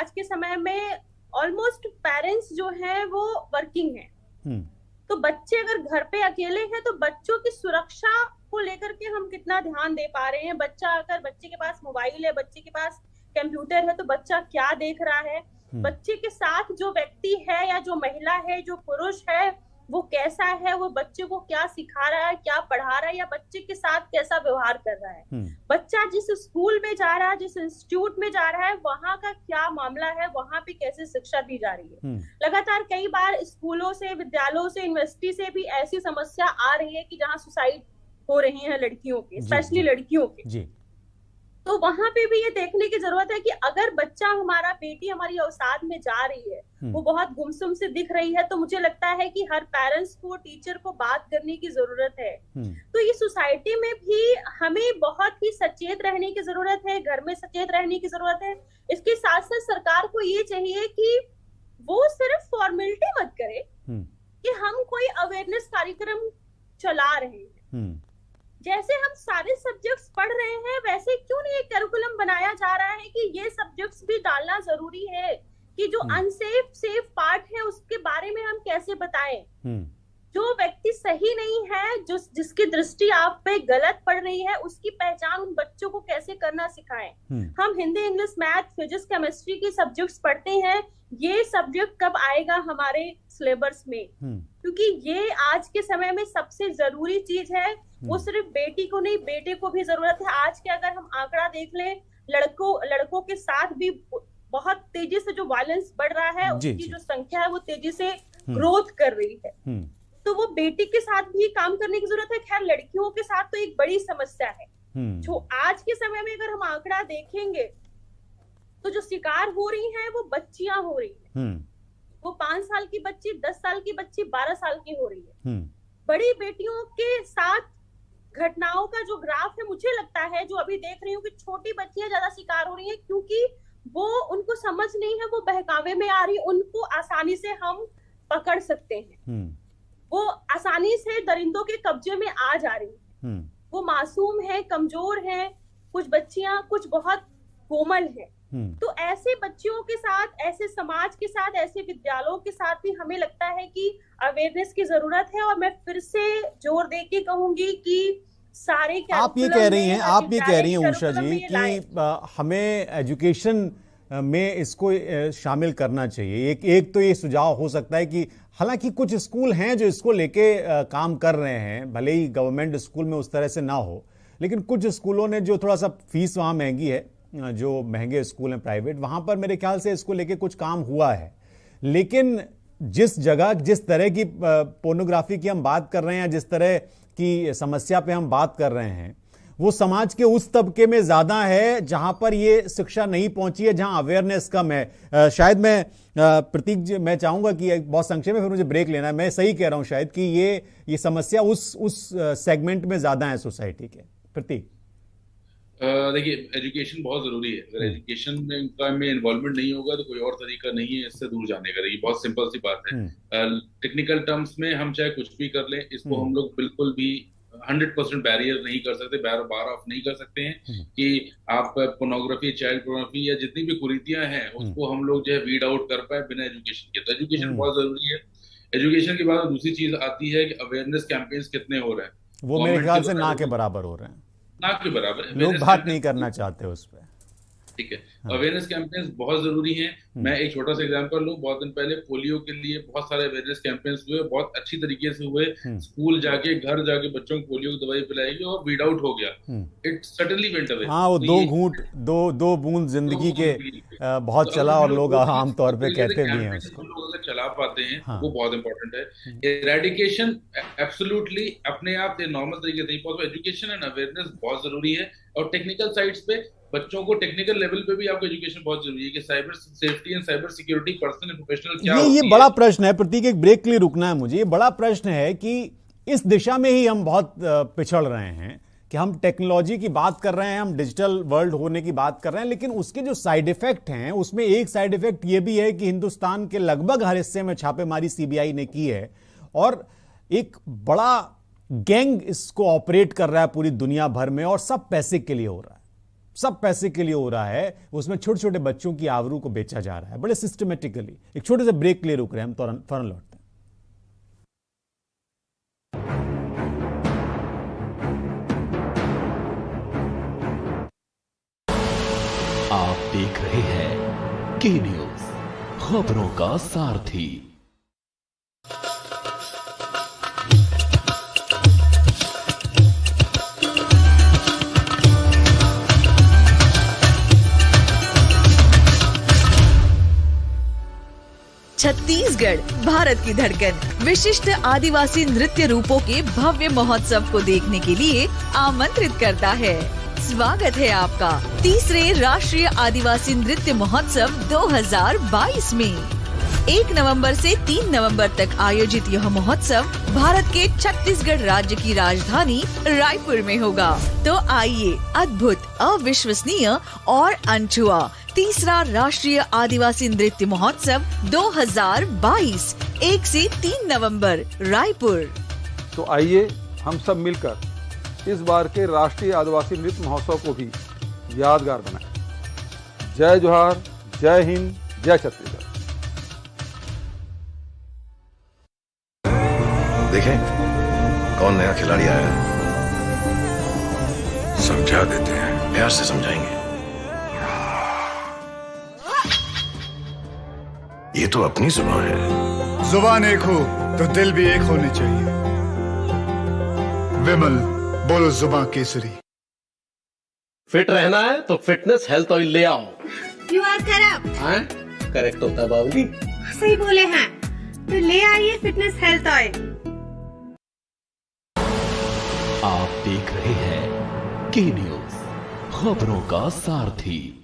के समय में ऑलमोस्ट पेरेंट्स जो हैं वो वर्किंग हैं, तो बच्चे अगर घर पे अकेले हैं तो बच्चों की सुरक्षा को लेकर के हम कितना ध्यान दे पा रहे हैं। बच्चे के पास मोबाइल है, बच्चे के पास कंप्यूटर है, तो बच्चा क्या देख रहा है, बच्चे के साथ जो व्यक्ति है या जो महिला है, जो पुरुष है, वो कैसा है, वो बच्चे को क्या सिखा रहा है, क्या पढ़ा रहा है, या बच्चे के साथ कैसा व्यवहार कर रहा है। बच्चा जिस स्कूल में जा रहा है, जिस इंस्टीट्यूट में जा रहा है, वहां का क्या मामला है, वहां पे कैसे शिक्षा दी जा रही है। लगातार कई बार स्कूलों से, विद्यालयों से, यूनिवर्सिटी से भी ऐसी समस्या आ रही है कि जहाँ सुसाइड हो रही है लड़कियों के, स्पेशली लड़कियों के। तो वहां पे भी ये देखने की जरूरत है कि अगर बच्चा हमारा, बेटी हमारी अवसाद में जा रही है, वो बहुत गुमसुम से दिख रही है, तो मुझे लगता है कि हर पेरेंट्स को, टीचर को बात करने की जरूरत है। तो ये सोसाइटी में भी हमें बहुत ही सचेत रहने की जरूरत है, घर में सचेत रहने की जरूरत है। इसके साथ साथ सरकार को ये चाहिए कि वो सिर्फ फॉर्मेलिटी मत करे कि हम कोई अवेयरनेस कार्यक्रम चला रहे हैं। जैसे हम सारे सब्जेक्ट्स पढ़ रहे हैं, वैसे क्यों नहीं एक करिकुलम बनाया जा रहा है कि ये सब्जेक्ट्स भी डालना जरूरी है, कि जो सेफ पार्ट है उसके बारे में हम कैसे बताएं। जो व्यक्ति सही नहीं है, जो जिसकी दृष्टि आप पे गलत पड़ रही है, उसकी पहचान उन बच्चों को कैसे करना सिखाएं। हम Hindi, English, math, physics, chemistry की सब्जेक्ट्स पढ़ते हैं, ये सब्जेक्ट कब आएगा हमारे सिलेबस में? क्योंकि ये आज के समय में सबसे जरूरी चीज है। वो सिर्फ बेटी को नहीं, बेटे को भी जरूरत है। आज के अगर हम आंकड़ा देख लें, लड़कों के साथ भी बहुत तेजी से जो वायलेंस बढ़ रहा है, उसकी जो संख्या है वो तेजी से ग्रोथ कर रही है। तो वो बेटी के साथ भी काम करने की जरूरत है। खैर, लड़कियों के साथ तो एक बड़ी समस्या है। जो आज के समय में अगर हम आंकड़ा देखेंगे तो जो शिकार हो रही हैं वो बच्चियां हो रही हैं। वो 5 साल की बच्ची, 10 साल की बच्ची, 12 साल की हो रही है। बड़ी बेटियों के साथ घटनाओं का जो ग्राफ है, मुझे लगता है, जो अभी देख रही हूँ कि छोटी बच्चियां ज्यादा शिकार हो रही हैं, क्योंकि वो, उनको समझ नहीं है, वो बहकावे में आ रही, उनको आसानी से हम पकड़ सकते हैं। वो आसानी से दरिंदों के कब्जे में आ जा रही है। वो मासूम है, कमजोर है, कुछ बच्चियां कुछ बहुत कोमल है। तो ऐसे बच्चियों के साथ, ऐसे समाज के साथ, ऐसे विद्यालयों के साथ भी हमें लगता है कि अवेयरनेस की जरूरत है। और मैं फिर से जोर दे के कहूंगी कि सारे आप ये कह रही हैं उषा जी कि हमें एजुकेशन में इसको शामिल करना चाहिए। एक तो ये सुझाव हो सकता है कि हालांकि कुछ स्कूल हैं जो इसको लेके काम कर रहे हैं, भले ही गवर्नमेंट स्कूल में उस तरह से ना हो, लेकिन कुछ स्कूलों ने जो थोड़ा सा फीस वहाँ महंगी है, जो महंगे स्कूल हैं प्राइवेट, वहाँ पर मेरे ख्याल से इसको लेके कुछ काम हुआ है। लेकिन जिस जगह, जिस तरह की पोर्नोग्राफी की हम बात कर रहे हैं, जिस तरह की समस्या पे हम बात कर रहे हैं, वो समाज के उस तबके में ज्यादा है जहां पर ये शिक्षा नहीं पहुंची है, जहां अवेयरनेस कम है। शायद मैं प्रतीक जी, मैं चाहूंगा कि बहुत संक्षेप में, फिर मुझे ब्रेक लेना है। मैं सही कह रहा हूं शायद कि ये समस्या उस सेगमेंट में ज्यादा है सोसाइटी के। प्रतीक, देखिए, एजुकेशन बहुत जरूरी है। अगर एजुकेशन में इन्वॉल्वमेंट नहीं होगा तो कोई और तरीका नहीं है इससे दूर जाने का। ये बहुत सिंपल सी बात है। टेक्निकल टर्म्स में हम चाहे कुछ भी कर लें, इसको हम लोग बिल्कुल भी 100% बैरियर नहीं कर सकते, बार ऑफ नहीं कर सकते हैं कि आप पोर्नोग्राफी, चाइल्ड पोर्नोग्राफी या जितनी भी कुरीतियां हैं उसको हम लोग जो है वीड आउट कर पाए बिना एजुकेशन के। तो एजुकेशन बहुत जरूरी है। एजुकेशन के बाद दूसरी चीज आती है कि अवेयरनेस कैंपेन्स कितने हो रहे हैं। वो मेरे ख्याल से ना के बराबर हो रहे हैं, ना के बराबर। लोग बात नहीं करना चाहते उस पर। ठीक है, अवेयरनेस कैंपेन्स बहुत जरूरी हैं। मैं एक छोटा सा एग्जांपल लूं, बहुत दिन पहले पोलियो के लिए बहुत सारे अवेयरनेस कैंपेन्स हुए, बहुत अच्छी तरीके से हुए। स्कूल जाके, घर जाके बच्चों को पोलियो की दवाई पिलाई गई और वीड आउट हो गया। It suddenly went away. हाँ, वो दो बूंद जिंदगी के बहुत चला, और लोग आमतौर पे कहते भी हैं उसको। लोग अगर चला पाते हैं वो बहुत इंपॉर्टेंट है। इरेडिकेशन एब्सोल्युटली अपने आप नॉर्मल तरीके से नहीं पॉसिबल। एजुकेशन एंड अवेयरनेस बहुत जरूरी है। और टेक्निकल साइड्स पे बच्चों को, टेक्निकल लेवल पे भी आपको एजुकेशन बहुत जरूरी है कि cyber safety and cyber security, personal and professional क्या होती है। ये बड़ा प्रश्न है प्रतीक, एक ब्रेक के लिए रुकना है मुझे। ये बड़ा प्रश्न है कि इस दिशा में ही हम बहुत पिछड़ रहे हैं कि हम टेक्नोलॉजी की बात कर रहे हैं, हम डिजिटल वर्ल्ड होने की बात कर रहे हैं, लेकिन उसके जो साइड इफेक्ट हैं, उसमें एक साइड इफेक्ट ये भी है कि हिंदुस्तान के लगभग हर हिस्से में छापेमारी सीबीआई ने की है, और एक बड़ा गैंग इसको ऑपरेट कर रहा है पूरी दुनिया भर में, और सब पैसे के लिए हो रहा है। सब पैसे के लिए हो रहा है। उसमें छोटे छोटे बच्चों की आबरू को बेचा जा रहा है बड़े सिस्टमेटिकली। एक छोटे से ब्रेक के लिए रुक रहे हैं, हम फौरन लौटते हैं। आप देख रहे हैं के न्यूज, खबरों का सारथी। छत्तीसगढ़, भारत की धड़कन, विशिष्ट आदिवासी नृत्य रूपों के भव्य महोत्सव को देखने के लिए आमंत्रित करता है। स्वागत है आपका तीसरे राष्ट्रीय आदिवासी नृत्य महोत्सव 2022 में। 1 नवंबर से 3 नवंबर तक आयोजित यह महोत्सव भारत के छत्तीसगढ़ राज्य की राजधानी रायपुर में होगा। तो आइए अद्भुत, अविश्वसनीय और अनछुआ तीसरा राष्ट्रीय आदिवासी नृत्य महोत्सव 2022 1 से 3 नवंबर रायपुर। तो आइए हम सब मिलकर इस बार के राष्ट्रीय आदिवासी नृत्य महोत्सव को भी यादगार बनाएं। जय जोहार, जय हिंद, जय छत्तीसगढ़। देखें कौन नया खिलाड़ी आया है। समझा देते हैं, प्यार से समझाएंगे। ये तो अपनी जुबान है। जुबान एक हो तो दिल भी एक होने चाहिए। विमल, बोलो जुबान केसरी। फिट रहना है तो फिटनेस हेल्थ ऑयल ले आओ। You are correct. हाँ, करेक्ट होता है बाबूजी। सही बोले हैं, तो ले आइए फिटनेस हेल्थ ऑयल। आप देख रहे हैं के न्यूज, खबरों का सारथी।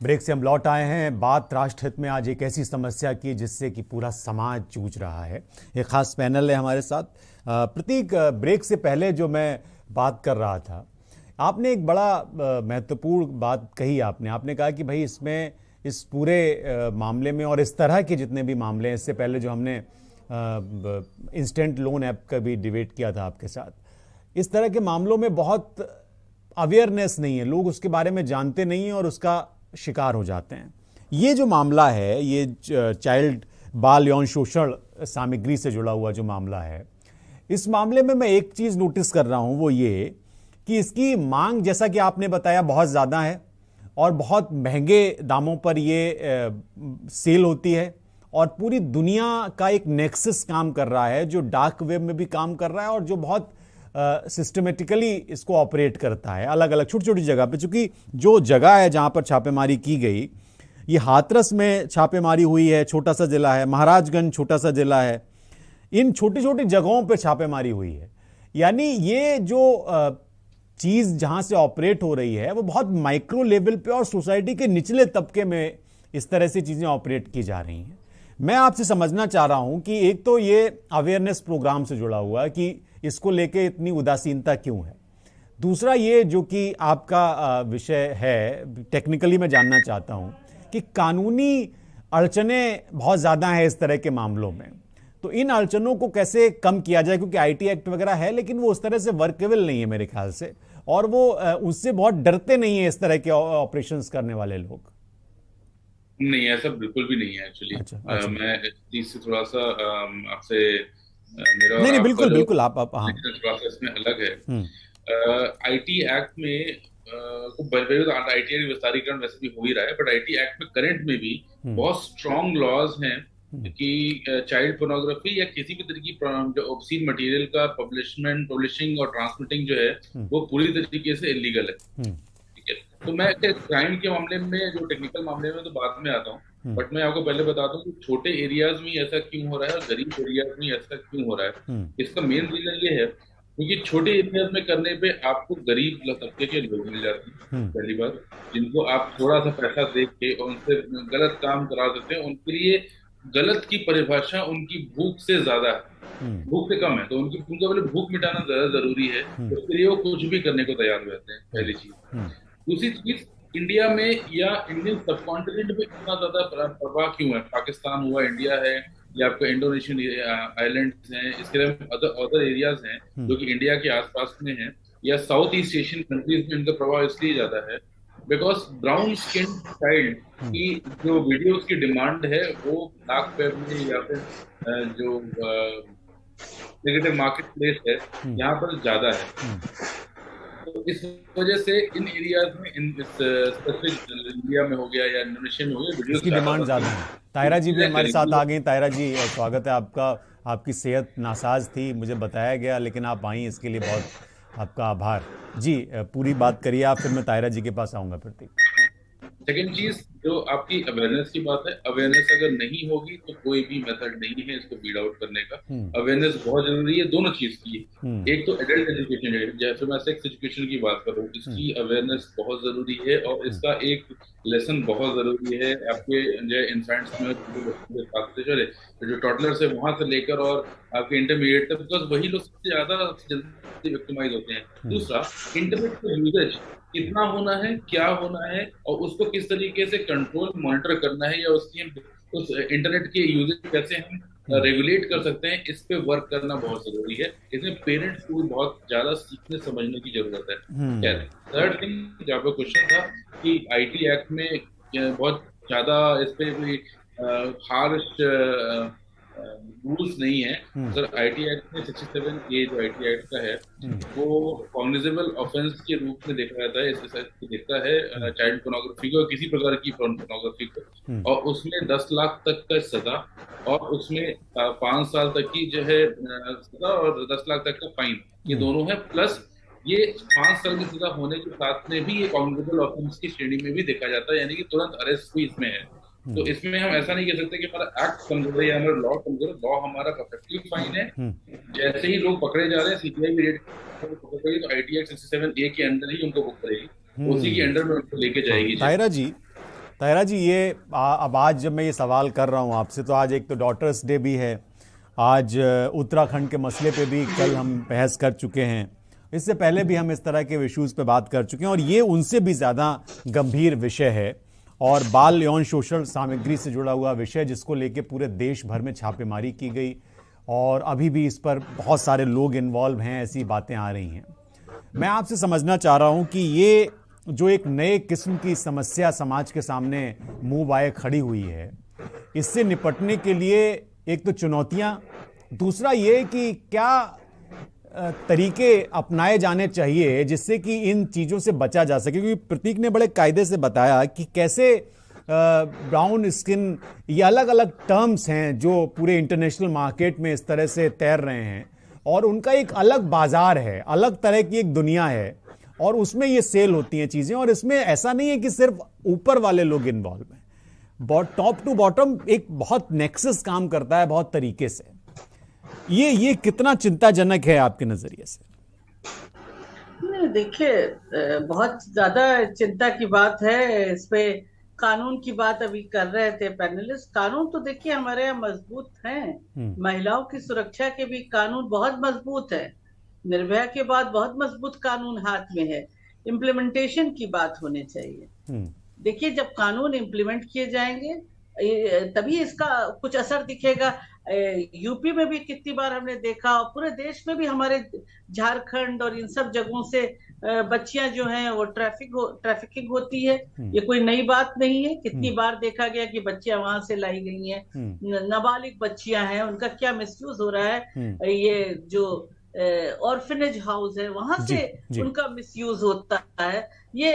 ब्रेक से हम लौट आए हैं। बात राष्ट्र हित में आज एक ऐसी समस्या की जिससे कि पूरा समाज जूझ रहा है। एक खास पैनल है हमारे साथ। प्रतीक, ब्रेक से पहले जो मैं बात कर रहा था, आपने एक बड़ा महत्वपूर्ण बात कही। आपने कहा कि भाई इसमें, इस पूरे मामले में और इस तरह के जितने भी मामले हैं, इससे पहले जो हमने इंस्टेंट लोन ऐप का भी डिबेट किया था आपके साथ, इस तरह के मामलों में बहुत अवेयरनेस नहीं है, लोग उसके बारे में जानते नहीं हैं और उसका शिकार हो जाते हैं। ये जो मामला है, ये चाइल्ड बाल यौन शोषण सामग्री से जुड़ा हुआ जो मामला है, इस मामले में मैं एक चीज़ नोटिस कर रहा हूँ, वो ये कि इसकी मांग, जैसा कि आपने बताया, बहुत ज़्यादा है और बहुत महंगे दामों पर ये सेल होती है और पूरी दुनिया का एक नेक्सस काम कर रहा है, जो डार्क वेब में भी काम कर रहा है और जो बहुत सिस्टमेटिकली इसको ऑपरेट करता है अलग अलग छोटी छोटी जगह पे। चूंकि जो जगह है जहां पर छापेमारी की गई, ये हाथरस में छापेमारी हुई है, छोटा सा जिला है, महाराजगंज छोटा सा जिला है, इन छोटी छोटी जगहों पे छापेमारी हुई है। यानी ये जो चीज जहां से ऑपरेट हो रही है वो बहुत माइक्रो लेवल पे और सोसाइटी के निचले तबके में इस तरह से चीजें ऑपरेट की जा रही हैं। मैं आपसे समझना चाह रहा हूं कि एक तो ये अवेयरनेस प्रोग्राम से जुड़ा हुआ है कि इसको लेके इतनी उदासीनता क्यों है। दूसरा ये जो कि आपका विषय है, टेक्निकली मैं जानना चाहता हूं कि कानूनी अड़चनें बहुत ज़्यादा हैं इस तरह के मामलों में, तो इन अड़चनों को कैसे कम किया जाए, क्योंकि आईटी एक्ट वगैरह है लेकिन वो उस तरह से वर्केबल नहीं है मेरे ख्याल से, और वो उससे बहुत डरते नहीं है इस तरह के ऑपरेशंस करने वाले लोग। नहीं, ऐसा बिल्कुल भी नहीं है एक्चुअली। अच्छा। मैं इस चीज से थोड़ा सा आपसे मेरा नहीं बिल्कुल आप हाँ, प्रोसेस में अलग है। आईटी एक्ट में आईटी एक्ट विस्तारीकरण वैसे भी हो ही रहा है, बट आईटी एक्ट में करंट में भी बहुत स्ट्रॉन्ग लॉज हैं कि चाइल्ड पोर्नोग्राफी या किसी भी तरह की जो ऑब्सीन मटेरियल का पब्लिशिंग और ट्रांसमिटिंग जो है वो पूरी तरीके से इलीगल है। ठीक है, तो मैं क्राइम के मामले में, जो टेक्निकल मामले में तो बाद में आता हूँ, बट मैं आपको पहले बताता हूँ कि छोटे एरियाज में ऐसा क्यों हो रहा है और गरीब एरियाज में ऐसा क्यों हो रहा है। इसका मेन रीजन ये है क्योंकि छोटे एरियाज में करने पे आपको गरीब तबके के लोग मिल जाते हैं, पहली बार, जिनको आप थोड़ा सा पैसा देख के और उनसे गलत काम करा देते हैं। उनके लिए गलत की परिभाषा उनकी भूख से ज्यादा है, भूख से कम है, तो उनका पहले भूख मिटाना ज्यादा जरूरी है, उसके लिए वो कुछ भी करने को तैयार हो जाते हैं, पहली चीज। दूसरी चीज, इंडिया में या इंडियन सबकॉन्टिनेंट में इतना ज्यादा प्रभाव क्यों है? पाकिस्तान हुआ, इंडिया है, या आपका इंडोनेशियन आइलैंड्स हैं, इसके अलावा अदर एरियाज हैं जो कि इंडिया के आसपास में हैं, या साउथ ईस्ट एशियन कंट्रीज में इनका प्रभाव इसलिए ज्यादा है बिकॉज ब्राउन स्किन चाइल्ड की जो वीडियोस की डिमांड है वो डार्क वेब में या फिर जो नेगेटिव मार्केट प्लेस है यहाँ पर ज्यादा है। तो इस वजह से इन एरियाज में, स्पेसिफिक इंडिया में हो गया या इंडोनेशिया में हो गया, वीडियोस की डिमांड ज्यादा है। तायरा जी भी हमारे साथ आ गई। तायरा जी, स्वागत है आपका। आपकी सेहत नासाज थी मुझे बताया गया, लेकिन आप आई, इसके लिए बहुत आपका आभार जी। पूरी बात करिए आप, फिर मैं तायरा जी के पास आऊंगा। प्रतीक, सेकेंड चीज, जो आपकी अवेयरनेस की बात है, अवेयरनेस अगर नहीं होगी तो कोई भी मेथड नहीं है इसको वीड आउट करने का। अवेयरनेस बहुत जरूरी है दोनों चीज की। एक तो एडल्ट एजुकेशन है, जैसे मैं सेक्स एजुकेशन की बात करूँ, इसकी अवेयरनेस बहुत जरूरी है और इसका एक लेसन बहुत जरूरी है आपके जो इन्फेंट्स में, जो टॉडलर्स है वहां से लेकर और आपके इंटरमीडिएट तक, बिकॉज वही लोग सबसे ज्यादा जल्दी विक्टिमाइज होते हैं। दूसरा, इंटरनेट का यूजेज कितना होना है, क्या होना है और उसको किस तरीके से कंट्रोल मॉनिटर करना है, या उसकी उस इंटरनेट के यूजेज कैसे हम रेगुलेट कर सकते हैं, इस पे वर्क करना बहुत जरूरी है। इसमें पेरेंट्स को बहुत ज्यादा सीखने समझने की जरूरत है। थर्ड थिंग, जो आपका क्वेश्चन था कि आईटी एक्ट में बहुत ज्यादा इस पे भी हार्श रूल्स नहीं है सर। आईटी एक्ट में 67A जो आईटी एक्ट का है वो कॉग्निजेबल ऑफेंस के रूप में देखा जाता है, इससे देखता है चाइल्ड पोर्नोग्राफी को, किसी प्रकार की पोर्नोग्राफी को, और उसमें 10 लाख तक का सजा और उसमें 5 साल तक की जो है सजा और 10 लाख तक का फाइन, ये दोनों है। प्लस ये 5 साल की सजा होने के साथ में भी ये कॉग्निजेबल ऑफेंस की श्रेणी में भी देखा जाता है, यानी कि तुरंत अरेस्ट भी इसमें है। तो इसमें हम ऐसा नहीं कह सकते कि हमारा एक्ट कमजोर है या हमारा लॉ कमजोर है। लॉ हमारा परफेक्टली फाइन है। जैसे ही लोग पकड़े जा रहे हैं, सीबीआई भी रेड पकड़ेगी तो आईटी एक्ट 67A के अंदर ही उनको बुक करेगी, उसी के अंडर में उनको लेके जाएगी। ताहिरा जी ये अब आज जब मैं ये सवाल कर रहा हूँ आपसे, तो आज एक तो डॉटर्स डे भी है, आज उत्तराखंड के मसले पे भी कल हम बहस कर चुके हैं, इससे पहले भी हम इस तरह के इश्यूज पे बात कर चुके हैं, और ये उनसे भी ज़्यादा गंभीर विषय है और बाल यौन शोषण सामग्री से जुड़ा हुआ विषय, जिसको लेके पूरे देश भर में छापेमारी की गई और अभी भी इस पर बहुत सारे लोग इन्वॉल्व हैं, ऐसी बातें आ रही हैं। मैं आपसे समझना चाह रहा हूं कि ये जो एक नए किस्म की समस्या समाज के सामने मुंह बाए खड़ी हुई है, इससे निपटने के लिए एक तो चुनौतियां, दूसरा ये कि क्या तरीके अपनाए जाने चाहिए जिससे कि इन चीज़ों से बचा जा सके। क्योंकि प्रतीक ने बड़े कायदे से बताया कि कैसे ब्राउन स्किन, ये अलग अलग टर्म्स हैं जो पूरे इंटरनेशनल मार्केट में इस तरह से तैर रहे हैं और उनका एक अलग बाजार है, अलग तरह की एक दुनिया है और उसमें ये सेल होती हैं चीज़ें। और इसमें ऐसा नहीं है कि सिर्फ ऊपर वाले लोग इन्वॉल्व हैं, टॉप टू बॉटम एक बहुत नेक्सस काम करता है बहुत तरीके से। ये कितना चिंताजनक है आपके नजरिए से? नहीं, देखिए बहुत ज्यादा चिंता की बात है। इस पे कानून की बात अभी कर रहे थे पैनलिस्ट। कानून तो देखिए हमारे यहाँ मजबूत हैं, महिलाओं की सुरक्षा के भी कानून बहुत मजबूत है। निर्भया के बाद बहुत मजबूत कानून हाथ में है। इम्प्लीमेंटेशन की बात होनी चाहिए। देखिए जब कानून इम्प्लीमेंट किए जाएंगे तभी इसका कुछ असर दिखेगा। यूपी में भी कितनी बार हमने देखा, और पूरे देश में भी हमारे झारखंड और इन सब जगहों से बच्चियां जो हैं वो ट्रैफिकिंग होती है। ये कोई नई बात नहीं है। कितनी बार देखा गया कि बच्चियां वहां से लाई गई हैं, नाबालिग बच्चियां हैं, उनका क्या मिसयूज हो रहा है। ये जो ऑर्फनेज हाउस है वहां से उनका मिसयूज होता है। ये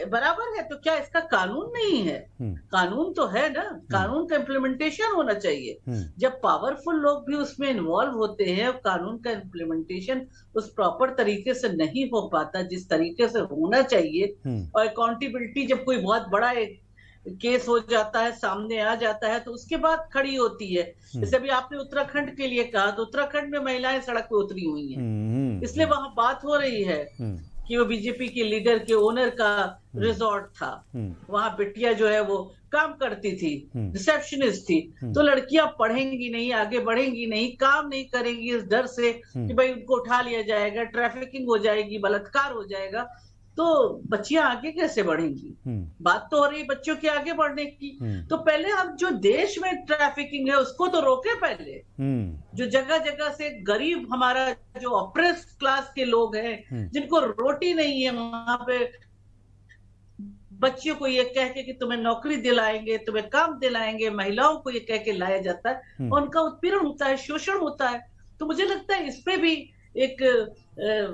बराबर है। तो क्या इसका कानून नहीं है? कानून तो है ना, कानून का इम्प्लीमेंटेशन होना चाहिए। जब पावरफुल लोग भी उसमें इन्वॉल्व होते हैं और कानून का इम्प्लीमेंटेशन उस प्रॉपर तरीके से नहीं हो पाता जिस तरीके से होना चाहिए, और अकाउंटेबिलिटी जब कोई बहुत बड़ा एक केस हो जाता है, सामने आ जाता है, तो उसके बाद खड़ी होती है। जैसे भी आपने उत्तराखंड के लिए कहा, तो उत्तराखंड में महिलाएं सड़क पे उतरी हुई हैं, इसलिए वहां बात हो रही है कि वो बीजेपी के लीडर के ओनर का रिजॉर्ट था, वहां बिटिया जो है वो काम करती थी, रिसेप्शनिस्ट थी। तो लड़कियां पढ़ेंगी नहीं, आगे बढ़ेंगी नहीं, काम नहीं करेंगी इस डर से कि भाई उनको उठा लिया जाएगा, ट्रैफिकिंग हो जाएगी, बलात्कार हो जाएगा, तो बच्चियां आगे कैसे बढ़ेंगी? बात तो हो रही है बच्चों के आगे बढ़ने की। तो पहले हम जो देश में ट्रैफिकिंग है उसको तो रोके पहले। जो जगह जगह से गरीब हमारा जो ऑप्रेस क्लास के लोग हैं, जिनको रोटी नहीं है, वहां पे बच्चियों को ये कह के कि तुम्हें नौकरी दिलाएंगे, तुम्हें काम दिलाएंगे, महिलाओं को ये कह के लाया जाता है, उनका उत्पीड़न होता है, शोषण होता है। तो मुझे लगता है इस पे भी एक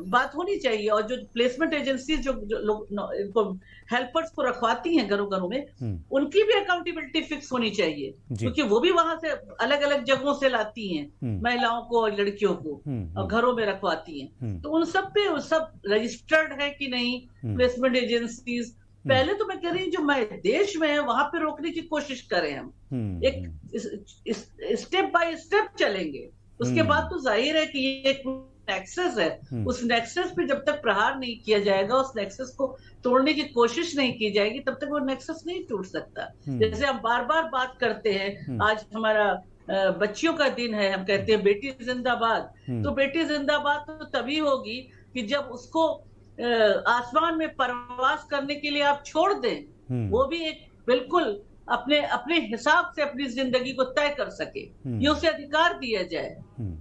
बात होनी चाहिए। और जो प्लेसमेंट एजेंसी जो लोग इनको हेल्पर्स को रखवाती हैं घरों घरों में, उनकी भी अकाउंटेबिलिटी फिक्स होनी चाहिए, क्योंकि वो भी वहां से अलग अलग जगहों से लाती हैं महिलाओं को और लड़कियों को और घरों में रखवाती हैं। तो उन सब पे सब रजिस्टर्ड है कि नहीं प्लेसमेंट एजेंसीज, पहले तो मैं कह रही हूँ जो देश में है वहां पे रोकने की कोशिश करें हम, एक स्टेप बाय स्टेप चलेंगे। उसके बाद तो जाहिर है कि ये एक नेक्सस है, उस नेक्सस पे जब तक प्रहार नहीं किया जाएगा, उस नेक्सस को तोड़ने की कोशिश नहीं की जाएगी, तब तक वो नेक्सस नहीं टूट सकता। जैसे हम बार बार बात करते हैं, आज हमारा बच्चियों का दिन है, हम कहते हैं बेटी जिंदाबाद, तो बेटी जिंदाबाद तो तभी होगी कि जब उसको आसमान में परवास करने के लिए आप छोड़ दें, वो भी एक बिल्कुल अपने अपने हिसाब से अपनी जिंदगी को तय कर सके, ये उसे अधिकार दिया जाए,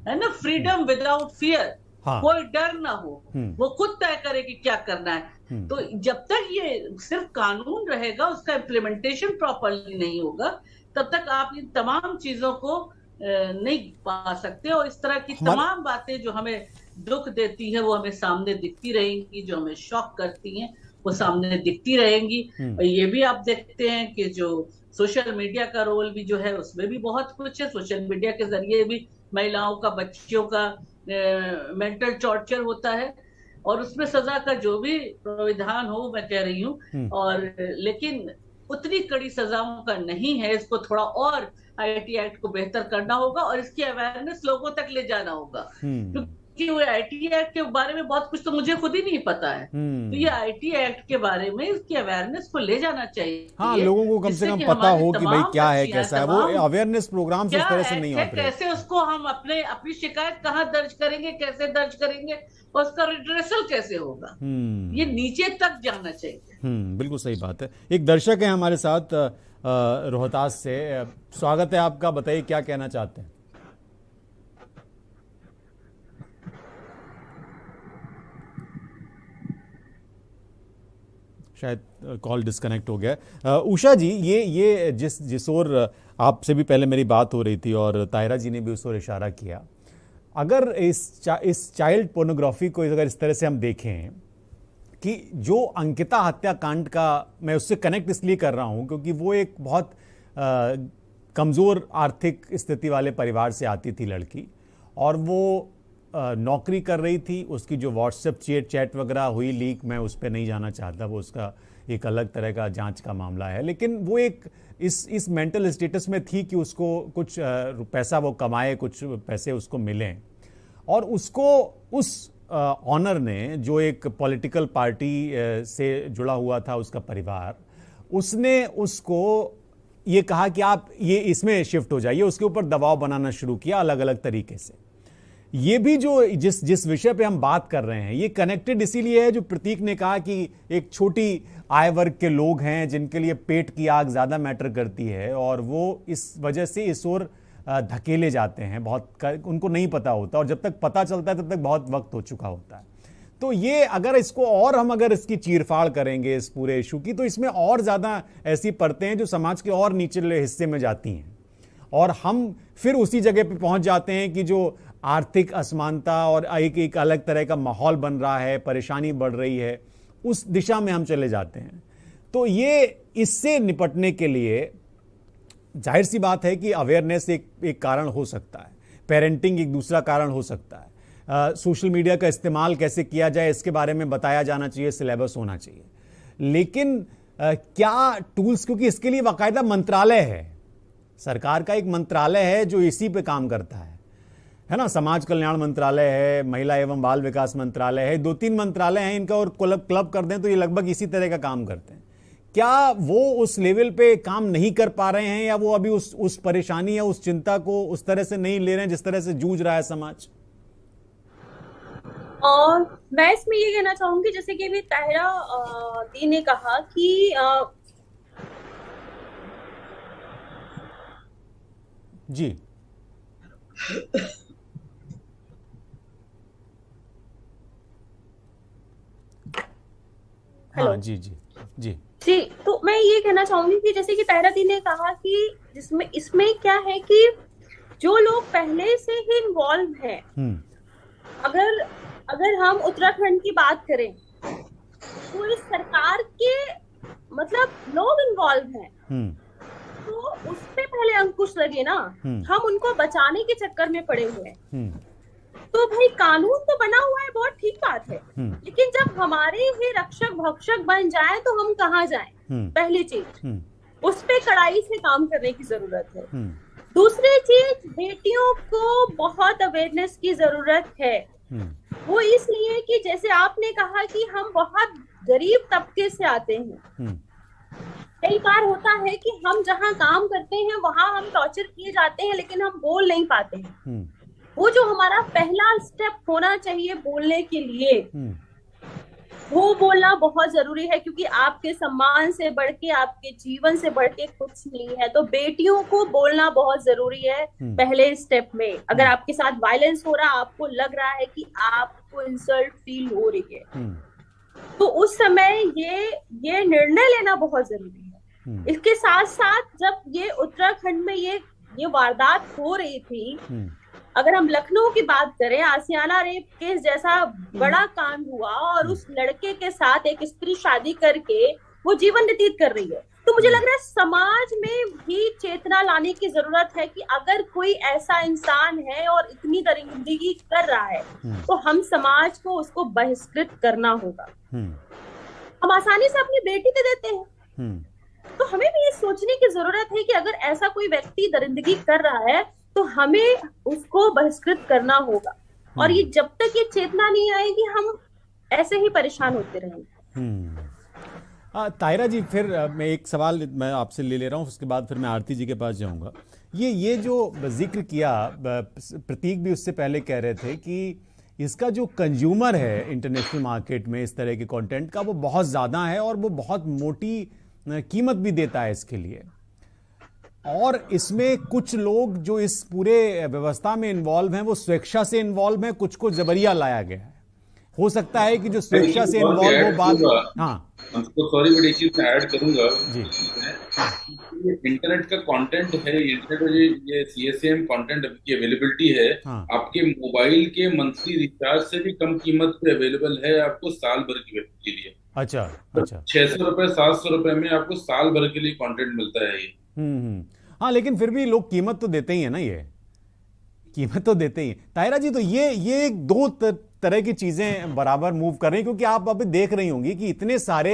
है ना, फ्रीडम विदाउट फियर, कोई डर ना हो, वो खुद तय करे कि क्या करना है। तो जब तक ये सिर्फ कानून रहेगा, उसका इम्प्लीमेंटेशन प्रॉपरली नहीं होगा, तब तक आप इन तमाम चीजों को नहीं पा सकते। और इस तरह की तमाम बातें जो हमें दुख देती है वो हमें सामने दिखती रहेंगी, जो हमें शॉक करती हैं वो सामने दिखती रहेंगी। और ये भी आप देखते हैं कि जो सोशल मीडिया का रोल भी जो है उसमें भी बहुत कुछ है। सोशल मीडिया के जरिए भी महिलाओं का, बच्चियों का मेंटल टॉर्चर होता है, और उसमें सजा का जो भी प्राविधान हो, मैं कह रही हूँ, और लेकिन उतनी कड़ी सजाओं का नहीं है। इसको थोड़ा और आईटी एक्ट को बेहतर करना होगा और इसकी अवेयरनेस लोगों तक ले जाना होगा, क्योंकि वो आईटी एक्ट के बारे में बहुत कुछ तो मुझे खुद ही नहीं पता है। तो ये आईटी एक्ट के बारे में इसकी अवेयरनेस को ले जाना चाहिए। हाँ, लोगों को कम से कम पता हो कि भाई क्या है, कैसा है। वो अवेयरनेस प्रोग्राम इस तरह से नहीं होते। कैसे उसको हम अपनी शिकायत कहाँ दर्ज करेंगे, कैसे दर्ज करेंगे, और उसका रिड्रेसल कैसे होगा, ये नीचे तक जाना चाहिए। बिल्कुल सही बात है। एक दर्शक है हमारे साथ रोहतास से, स्वागत है आपका, बताइए क्या कहना चाहते हैं। शायद कॉल डिस्कनेक्ट हो गया। उषा जी, ये जिस ओर आपसे भी पहले मेरी बात हो रही थी और तायरा जी ने भी उस ओर इशारा किया, अगर इस चाइल्ड पोर्नोग्राफी को अगर इस तरह से हम देखें कि जो अंकिता हत्याकांड का, मैं उससे कनेक्ट इसलिए कर रहा हूं क्योंकि वो एक बहुत कमज़ोर आर्थिक स्थिति वाले परिवार से आती थी लड़की, और वो नौकरी कर रही थी। उसकी जो व्हाट्सएप चैट वगैरह हुई लीक, मैं उस पर नहीं जाना चाहता, वो उसका एक अलग तरह का जांच का मामला है। लेकिन वो एक इस मेंटल स्टेटस में थी कि उसको कुछ पैसा वो कमाए, कुछ पैसे उसको मिलें, और उसको उस ऑनर ने, जो एक पॉलिटिकल पार्टी से जुड़ा हुआ था उसका परिवार, उसने उसको ये कहा कि आप ये इसमें शिफ्ट हो जाइए, उसके ऊपर दबाव बनाना शुरू किया अलग अलग तरीके से। ये भी जो जिस विषय पे हम बात कर रहे हैं, ये कनेक्टेड इसीलिए है, जो प्रतीक ने कहा कि एक छोटी आय वर्ग के लोग हैं जिनके लिए पेट की आग ज्यादा मैटर करती है, और वो इस वजह से इस ओर धकेले जाते हैं, बहुत उनको नहीं पता होता, और जब तक पता चलता है तब तक बहुत वक्त हो चुका होता है। तो ये अगर इसको और हम अगर इसकी चीरफाड़ करेंगे इस पूरे इशू की, तो इसमें और ज़्यादा ऐसी परतें हैं जो समाज के और निचले हिस्से में जाती हैं, और हम फिर उसी जगह पे पहुंच जाते हैं कि जो आर्थिक असमानता और एक अलग तरह का माहौल बन रहा है, परेशानी बढ़ रही है, उस दिशा में हम चले जाते हैं। तो ये इससे निपटने के लिए जाहिर सी बात है कि अवेयरनेस एक कारण हो सकता है, पेरेंटिंग एक दूसरा कारण हो सकता है, सोशल मीडिया का इस्तेमाल कैसे किया जाए इसके बारे में बताया जाना चाहिए, सिलेबस होना चाहिए। लेकिन क्या टूल्स, क्योंकि इसके लिए बाकायदा मंत्रालय है, सरकार का एक मंत्रालय है जो इसी पे काम करता है ना, समाज कल्याण मंत्रालय है, महिला एवं बाल विकास मंत्रालय है, 2-3 मंत्रालय हैं इनका, और क्लब कर दें तो ये लगभग इसी तरह का काम करते हैं। क्या वो उस लेवल पे काम नहीं कर पा रहे हैं, या वो अभी उस परेशानी या उस चिंता को उस तरह से नहीं ले रहे हैं जिस तरह से जूझ रहा है समाज? और मैं इसमें ये कहना चाहूंगी, जैसे कि अभी ताहिरा दी ने कहा कि जी हाँ जी जी जी जी, तो मैं ये कहना चाहूंगी कि जैसे कि ताहिरा दी ने कहा कि जिसमें इसमें क्या है कि जो लोग पहले से ही इन्वॉल्व हैं, अगर हम उत्तराखंड की बात करें तो इस सरकार के मतलब लोग इन्वॉल्व हैं, तो उस पे पहले अंकुश लगे ना, हम उनको बचाने के चक्कर में पड़े हुए हैं। तो भाई कानून तो बना हुआ है, बहुत ठीक बात है, लेकिन जब हमारे ही रक्षक भक्षक बन जाए तो हम कहाँ जाएं? पहली चीज उस पे कड़ाई से काम करने की जरूरत है। दूसरी चीज, बेटियों को बहुत अवेयरनेस की जरूरत है। वो इसलिए कि जैसे आपने कहा कि हम बहुत गरीब तबके से आते हैं। कई बार होता है कि हम जहाँ काम करते हैं वहां हम टॉर्चर किए जाते हैं, लेकिन हम बोल नहीं पाते हैं। वो जो हमारा पहला स्टेप होना चाहिए बोलने के लिए, वो बोलना बहुत जरूरी है, क्योंकि आपके सम्मान से बढ़ के, आपके जीवन से बढ़ के कुछ नहीं है। तो बेटियों को बोलना बहुत जरूरी है पहले स्टेप में। अगर आपके साथ वायलेंस हो रहा, आपको लग रहा है कि आपको इंसल्ट फील हो रही है, तो उस समय ये निर्णय लेना बहुत जरूरी है। इसके साथ साथ जब ये उत्तराखंड में ये वारदात हो रही थी, अगर हम लखनऊ की बात करें, आसियाना रेप केस जैसा बड़ा कांड हुआ और उस लड़के के साथ एक स्त्री शादी करके वो जीवन व्यतीत कर रही है, तो मुझे लग रहा है समाज में भी चेतना लाने की जरूरत है कि अगर कोई ऐसा इंसान है और इतनी दरिंदगी कर रहा है, तो हम समाज को उसको बहिष्कृत करना होगा। हम आसानी से अपनी बेटी दे देते हैं, तो हमें भी ये सोचने की जरूरत है कि अगर ऐसा कोई व्यक्ति दरिंदगी कर रहा है तो हमें उसको बहिष्कृत करना होगा। और ये जब तक ये चेतना नहीं आएगी, हम ऐसे ही परेशान होते रहेंगे। तायरा जी, फिर मैं एक सवाल मैं आपसे ले रहा हूँ, उसके बाद फिर मैं आरती जी के पास जाऊंगा। ये जो जिक्र किया, प्रतीक भी उससे पहले कह रहे थे कि इसका जो कंज्यूमर है इंटरनेशनल मार्केट में इस तरह के कंटेंट का, वो बहुत ज़्यादा है और वो बहुत मोटी कीमत भी देता है इसके लिए। और इसमें कुछ लोग जो इस पूरे व्यवस्था में इन्वॉल्व हैं, वो स्वेच्छा से इन्वॉल्व हैं, कुछ को जबरिया लाया गया है। हो सकता है कि जो स्वेच्छा से इन्वॉल्व हो बात, हाँ सॉरी बट एक चीज मैं ऐड करूंगा जी। ये इंटरनेट का कंटेंट है, इंटरनेट ये CSAM कंटेंट की अवेलेबिलिटी है, आपके मोबाइल के मंथली रिचार्ज से भी कम कीमत पे अवेलेबल है आपको साल भर के लिए। अच्छा 600 रुपए 700 रुपए में आपको साल भर के लिए कंटेंट मिलता है ये। हाँ, लेकिन फिर भी लोग कीमत तो देते ही है ना, ये कीमत तो देते ही है। तायरा जी, तो ये दो तरह की चीजें बराबर मूव कर रही हैं, क्योंकि आप अभी देख रही होंगी कि इतने सारे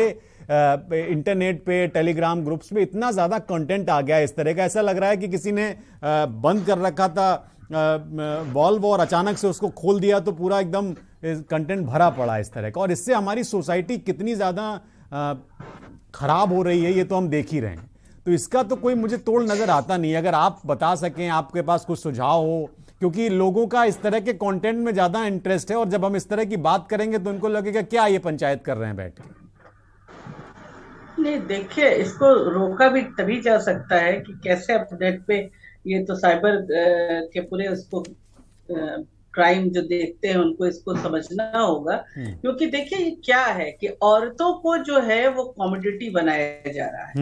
इंटरनेट पे, टेलीग्राम ग्रुप्स पे इतना ज्यादा कंटेंट आ गया है इस तरह का। ऐसा लग रहा है कि किसी ने बंद कर रखा था वॉल्व और अचानक से उसको खोल दिया तो पूरा एकदम कंटेंट भरा पड़ा इस तरह का। और इससे हमारी सोसाइटी कितनी ज्यादा खराब हो रही है, ये तो हम देख ही रहे हैं। तो इसका तो कोई मुझे तोड़ नजर आता नहीं। अगर आप बता सकें, आपके पास कुछ सुझाव हो, क्योंकि लोगों का इस तरह के कंटेंट में ज्यादा इंटरेस्ट है, और जब हम इस तरह की बात करेंगे तो उनको लगेगा क्या ये पंचायत कर रहे हैं बैठ के। नहीं, देखिए, इसको रोका भी तभी जा सकता है कि कैसे अपडेट पे, ये तो साइबर के पूरे उसको क्राइम जो देखते हैं उनको इसको समझना होगा। क्योंकि देखिए ये क्या है कि औरतों को जो है वो कॉमोडिटी बनाया जा रहा है।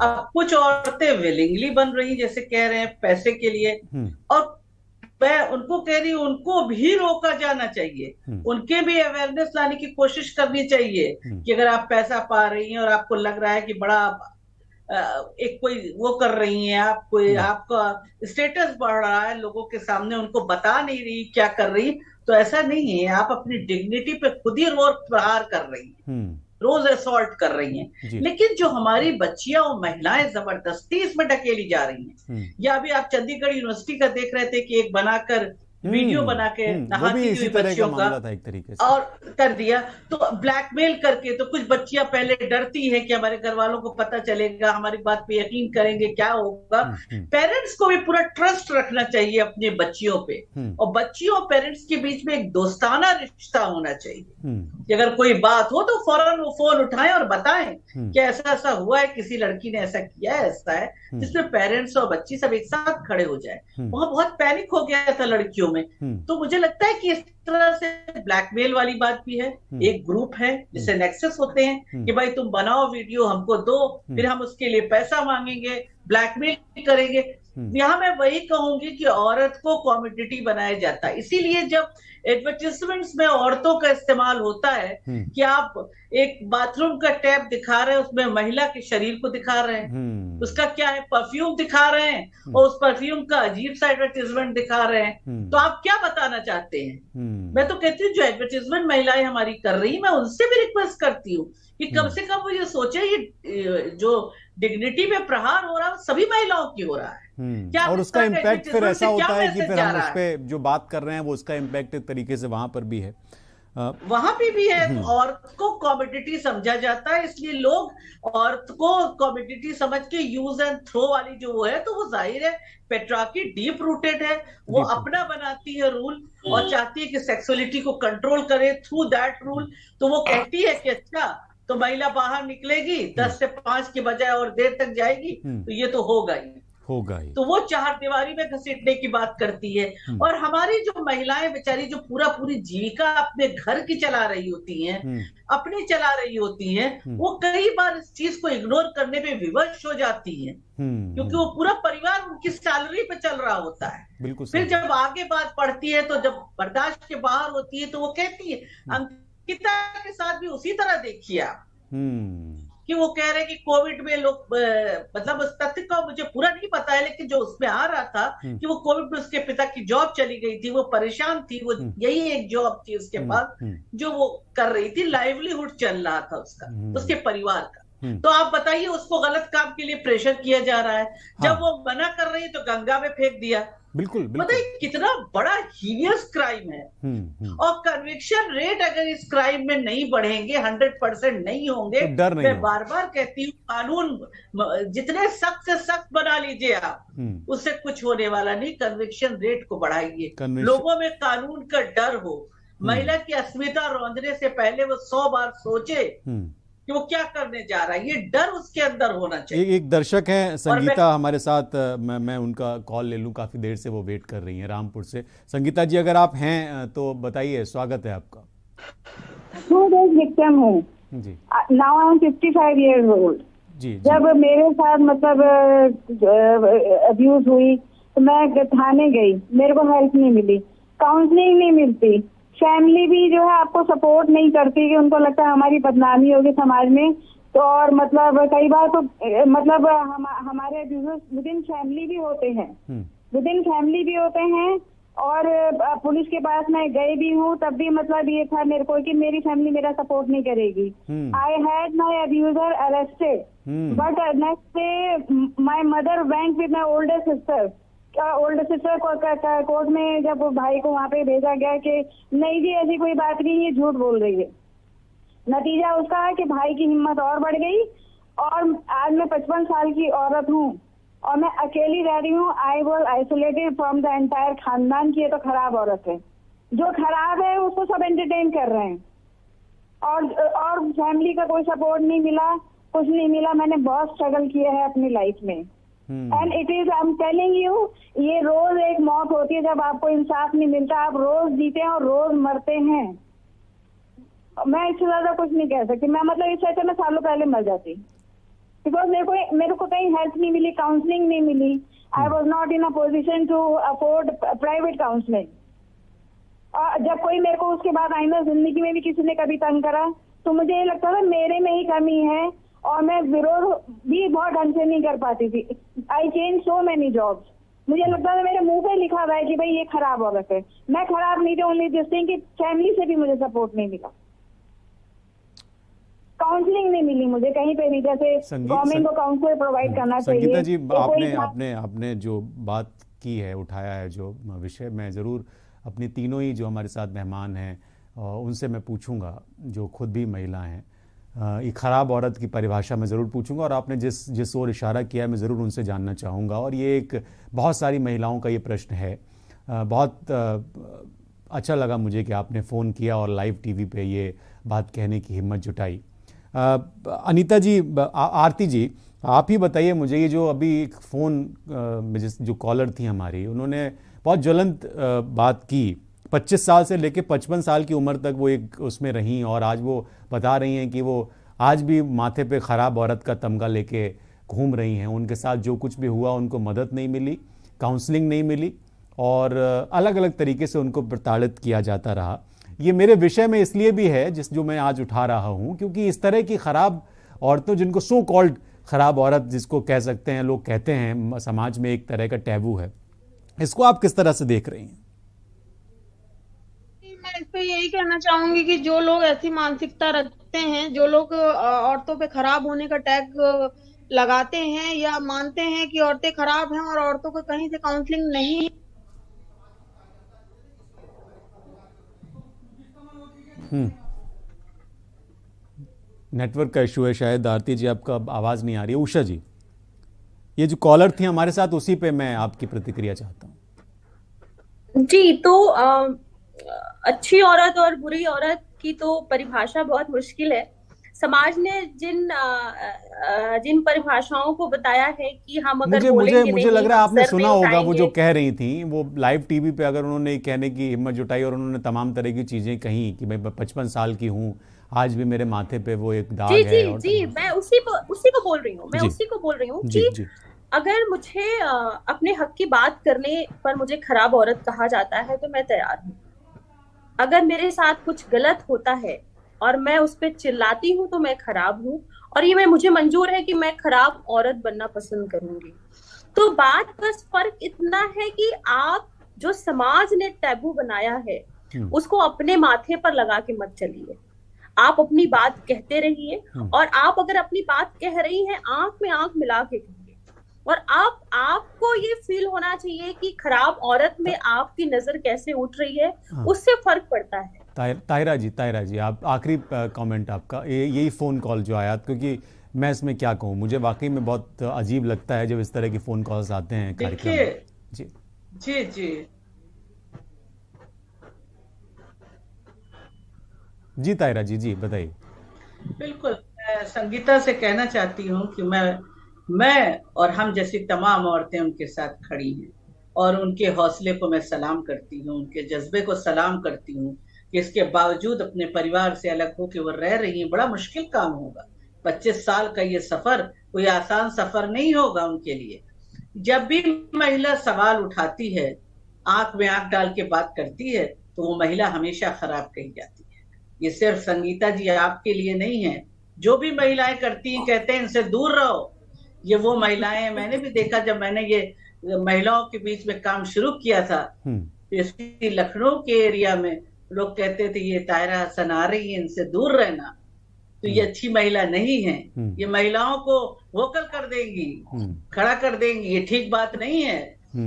अब कुछ औरतें विलिंगली बन रही, जैसे कह रहे हैं, पैसे के लिए, और मैं उनको कह रही हूँ उनको भी रोका जाना चाहिए। उनके भी अवेयरनेस लाने की कोशिश करनी चाहिए कि अगर आप पैसा पा रही हैं और आपको लग रहा है कि बड़ा एक कोई वो कर रही हैं, आप कोई आपका स्टेटस बढ़ रहा है लोगों के सामने, उनको बता नहीं रही क्या कर रही, तो ऐसा नहीं है। आप अपनी डिग्निटी पे खुद ही रोज प्रहार कर रही हैं, रोज असॉल्ट कर रही हैं। लेकिन जो हमारी बच्चियां और महिलाएं जबरदस्ती इसमें ढकेली जा रही हैं, या अभी आप चंडीगढ़ यूनिवर्सिटी का देख रहे थे कि एक बनाकर वीडियो बना के नहाती हुई बच्चियों का एक तरीके से और कर दिया, तो ब्लैकमेल करके। तो कुछ बच्चियां पहले डरती हैं कि हमारे घर वालों को पता चलेगा, हमारी बात पे यकीन करेंगे, क्या होगा। पेरेंट्स को भी पूरा ट्रस्ट रखना चाहिए अपने बच्चियों पे, और बच्चियों और पेरेंट्स के बीच में एक दोस्ताना रिश्ता होना चाहिए कि अगर कोई बात हो तो फौरन वो फोन उठाएं और बताएं कि ऐसा ऐसा हुआ है, किसी लड़की ने ऐसा किया है, ऐसा है, जिसमें पेरेंट्स और बच्ची सब एक साथ खड़े हो जाए। वहां बहुत पैनिक हो गया था लड़कियों में। तो मुझे लगता है कि इस तरह से ब्लैकमेल वाली बात भी है। एक ग्रुप है जिससे नेक्सस होते हैं कि भाई तुम बनाओ वीडियो, हमको दो, फिर हम उसके लिए पैसा मांगेंगे, ब्लैकमेल करेंगे। यहाँ मैं वही कहूंगी कि औरत को कॉमोडिटी बनाया जाता है, इसीलिए जब एडवर्टाइजमेंट्स में औरतों का इस्तेमाल होता है कि आप एक बाथरूम का टैप दिखा रहे हैं, उसमें महिला के शरीर को दिखा रहे हैं, उसका क्या है, परफ्यूम दिखा रहे हैं और उस परफ्यूम का अजीब सा एडवर्टाइजमेंट दिखा रहे हैं, तो आप क्या बताना चाहते हैं? मैं तो कहती हूँ जो एडवर्टाइजमेंट महिलाएं हमारी कर रही, मैं उनसे भी रिक्वेस्ट करती हूँ कि कम से कम वो ये सोचे ये जो डिग्निटी में प्रहार हो रहा है सभी महिलाओं की हो रहा है। क्या और उसका इम्पैक्ट फिर ऐसा होता है कि फिर हम उस पे जो बात कर रहे हैं वो उसका इम्पैक्ट एक तरीके से वहां पर भी है, वहां पे भी है। तो औरत को कॉमोडिटी समझा जाता है, इसलिए लोग औरत को कॉमोडिटी समझ के यूज एंड थ्रो वाली जो वो है, तो वो जाहिर है पेट्रियार्की डीप रूटेड है, वो अपना बनाती है रूल और चाहती है कि सेक्सुअलिटी को कंट्रोल करे थ्रू दैट रूल। तो वो कहती है कि अच्छा तो महिला बाहर निकलेगी 10 से 5 के बजाय और देर तक जाएगी, तो ये तो होगा ही। तो वो चार दीवारी में घसीटने की बात करती है। और हमारी जो महिलाएं बेचारी जो पूरी जीविका अपने घर की चला रही होती हैं, अपनी चला रही होती हैं, वो कई बार इस चीज को इग्नोर करने पे विवश हो जाती हैं, क्योंकि वो पूरा परिवार उनकी सैलरी पे चल रहा होता है। फिर जब आगे बात पड़ती है, तो जब बर्दाश्त के बाहर होती है, तो वो कहती है, अंकिता के साथ भी उसी तरह देखिए आप कि वो कह रहे कि कोविड में लोग मतलब उस तथ्य का मुझे पूरा नहीं पता है, लेकिन जो उसमें आ रहा था कि वो कोविड में उसके पिता की जॉब चली गई थी, वो परेशान थी, वो यही एक जॉब थी उसके पास जो वो कर रही थी, लाइवलीहुड चल रहा था उसका, उसके परिवार का। तो आप बताइए उसको गलत काम के लिए प्रेशर किया जा रहा है। जब वो मना कर रही है तो गंगा में फेंक दिया। बिल्कुल बताइए कितना बड़ा हीनियस क्राइम है। और कन्विक्शन रेट अगर इस क्राइम में नहीं बढ़ेंगे, 100% नहीं होंगे, तो मैं बार बार कहती हूँ कानून जितने सख्त से सख्त बना लीजिए आप, उससे कुछ होने वाला नहीं। कन्विक्शन रेट को बढ़ाइए, लोगों में कानून का डर हो, महिला की अस्मिता रौंदने से पहले वो 100 बार सोचे कि वो क्या करने जा रहा है, ये डर उसके अंदर होना चाहिए। एक दर्शक है संगीता हमारे साथ, मैं उनका कॉल ले लूं, काफी देर से वो वेट कर रही हैं रामपुर से। संगीता जी अगर आप हैं तो बताइए, स्वागत है आपका। विक्टिम हूँ जी, now I am 55 years old। जी, जब मेरे साथ मतलब अब्यूज हुई तो मैं थाने गई, मेरे को हेल्प नहीं मिली, काउंसलिंग नहीं मिलती, फैमिली भी जो है आपको सपोर्ट नहीं करती, कि उनको लगता है हमारी बदनामी होगी समाज में। तो और मतलब कई बार तो मतलब हमारे अब्यूजर्स विद इन फैमिली भी होते हैं, और पुलिस के पास मैं गई भी हूँ, तब भी मतलब ये था मेरे को कि मेरी फैमिली मेरा सपोर्ट नहीं करेगी। I had my abuser arrested, but next day my mother went with my older sister court में, जब भाई को वहां पे भेजा गया कि नहीं जी ऐसी कोई बात नहीं, ये झूठ बोल रही है। नतीजा उसका है कि भाई की हिम्मत और बढ़ गई, और आज मैं 55 साल की औरत हूँ और मैं अकेली रह रही हूँ। I was isolated from the entire खानदान की। ये तो खराब औरत है, जो खराब है उसको सब एंटरटेन कर रहे हैं, और फैमिली का कोई सपोर्ट नहीं मिला, कुछ नहीं मिला। मैंने बहुत स्ट्रगल किया है अपनी लाइफ में, and it is I am telling you, ये रोज एक मौत होती है जब आपको इंसाफ नहीं मिलता। आप रोज जीते हैं और रोज मरते हैं। मैं इससे ज्यादा कुछ नहीं कह सकती। मैं मतलब इससे अच्छा मैं सालों पहले मर जाती, बिकॉज मेरे को कहीं हेल्प नहीं मिली, काउंसलिंग नहीं मिली। I was not in a position to afford private counselling. और जब कोई मेरे को उसके बाद आइंदा जिंदगी में भी किसी ने कभी तंग करा, तो मुझे ये लगता था मेरे में ही कमी है, और मैं विरोध भी बहुत ढंग से नहीं कर पाती थी। I change so many jobs. मुझे लगता था मेरे मुंह पे लिखा हुआ है कि भाई ये खराब औरत है। मैं खराब नहीं थी, ओनली दिस थिंग कि फैमिली से भी मुझे सपोर्ट नहीं मिला, काउंसलिंग नहीं मिली मुझे कहीं पे भी, जैसे गवर्नमेंट को काउंसलर प्रोवाइड करना चाहिए। संगीता जी आपने जो बात की है, उठाया है जो विषय, मैं ज़रूर अपनी तीनों ही जो हमारे साथ मेहमान हैं उनसे मैं पूछूंगा, जो खुद भी महिला हैं। ये खराब औरत की परिभाषा मैं ज़रूर पूछूंगा, और आपने जिस ओर इशारा किया है मैं ज़रूर उनसे जानना चाहूँगा। और ये एक बहुत सारी महिलाओं का ये प्रश्न है। बहुत अच्छा लगा मुझे कि आपने फ़ोन किया और लाइव टीवी पे ये बात कहने की हिम्मत जुटाई। अनीता जी, आरती जी, आप ही बताइए मुझे, ये जो अभी एक फ़ोन में जो कॉलर थी हमारी, उन्होंने बहुत ज्वलंत बात की। 25 साल से लेकर 55 साल की उम्र तक वो एक उसमें रहीं, और आज वो बता रही हैं कि वो आज भी माथे पे ख़राब औरत का तमगा लेके घूम रही हैं, उनके साथ जो कुछ भी हुआ उनको मदद नहीं मिली, काउंसलिंग नहीं मिली और अलग अलग तरीके से उनको प्रताड़ित किया जाता रहा। ये मेरे विषय में इसलिए भी है जो मैं आज उठा रहा हूँ क्योंकि इस तरह की खराब औरतों, जिनको सो कॉल्ड खराब औरत जिसको कह सकते हैं, लोग कहते हैं, समाज में एक तरह का टैबू है। इसको आप किस तरह से देख रही हैं? मैं इस पे यही कहना चाहूंगी कि जो लोग ऐसी मानसिकता रखते हैं, जो लोग औरतों पे खराब होने का टैग लगाते हैं या मानते हैं कि औरतें खराब हैं और औरतों को कहीं से काउंसलिंग नहीं, नेटवर्क का इशू है शायद। आरती जी, आपका आवाज नहीं आ रही है। उषा जी, ये जो कॉलर थी हमारे साथ, उसी पे मैं आपकी प्रतिक्रिया चाहता हूँ। जी, तो अच्छी औरत और बुरी औरत की तो परिभाषा बहुत मुश्किल है। समाज ने जिन परिभाषाओं को बताया है कि हम अगर मुझे लग रहा है आपने सुना होगा वो जो कह रही थी, वो लाइव टीवी पे अगर उन्होंने कहने की हिम्मत जुटाई और उन्होंने तमाम तरह की चीजें कही कि मैं 55 साल की हूँ, आज भी मेरे माथे पे वो एक दाग है। जी, मैं उसी को बोल रही हूँ कि अगर मुझे अपने हक की बात करने पर मुझे खराब औरत कहा जाता है तो मैं तैयार हूँ। अगर मेरे साथ कुछ गलत होता है और मैं उस पर चिल्लाती हूँ तो मैं खराब हूँ, और ये मुझे मंजूर है कि मैं खराब औरत बनना पसंद करूंगी। तो बात बस फर्क इतना है कि आप जो समाज ने टैबू बनाया है उसको अपने माथे पर लगा के मत चलिए। आप अपनी बात कहते रहिए, और आप अगर अपनी बात कह रही हैं आंख में आंख मिला के कहिए, और आपको ये फील होना चाहिए कि खराब औरत में आपकी नजर कैसे उठ रही है, उससे फर्क पड़ता है। ताहिरा जी, आप आखिरी कमेंट आपका, यही फोन कॉल जो आया, क्योंकि मैं इसमें क्या कहूँ, मुझे वाकई में बहुत अजीब लगता है जब इस तरह की फोन कॉल्स आते हैं कार्यक्रम में। जी ताहिरा जी बताइए। बिल्कुल, मैं संगीता से कहना चाहती हूँ कि मैं और हम जैसी तमाम औरतें उनके साथ खड़ी हैं और उनके हौसले को मैं सलाम करती हूँ, उनके जज्बे को सलाम करती हूँ कि इसके बावजूद अपने परिवार से अलग होकर वो रह रही हैं। बड़ा मुश्किल काम होगा, 25 साल का ये सफर कोई आसान सफर नहीं होगा उनके लिए। जब भी महिला सवाल उठाती है, आंख में आंख डाल के बात करती है, तो वो महिला हमेशा खराब कही जाती है। ये सिर्फ संगीता जी आपके लिए नहीं है, जो भी महिलाएं करती हैं, कहते हैं इनसे दूर रहो। ये वो महिलाएं, मैंने भी देखा जब मैंने ये महिलाओं के बीच में काम शुरू किया था, इसी लखनऊ के एरिया में लोग कहते थे ये ताहिरा हसन आ रही है, इनसे दूर रहना, तो ये अच्छी महिला नहीं है, ये महिलाओं को वोकल कर देंगी, खड़ा कर देंगी, ये ठीक बात नहीं है।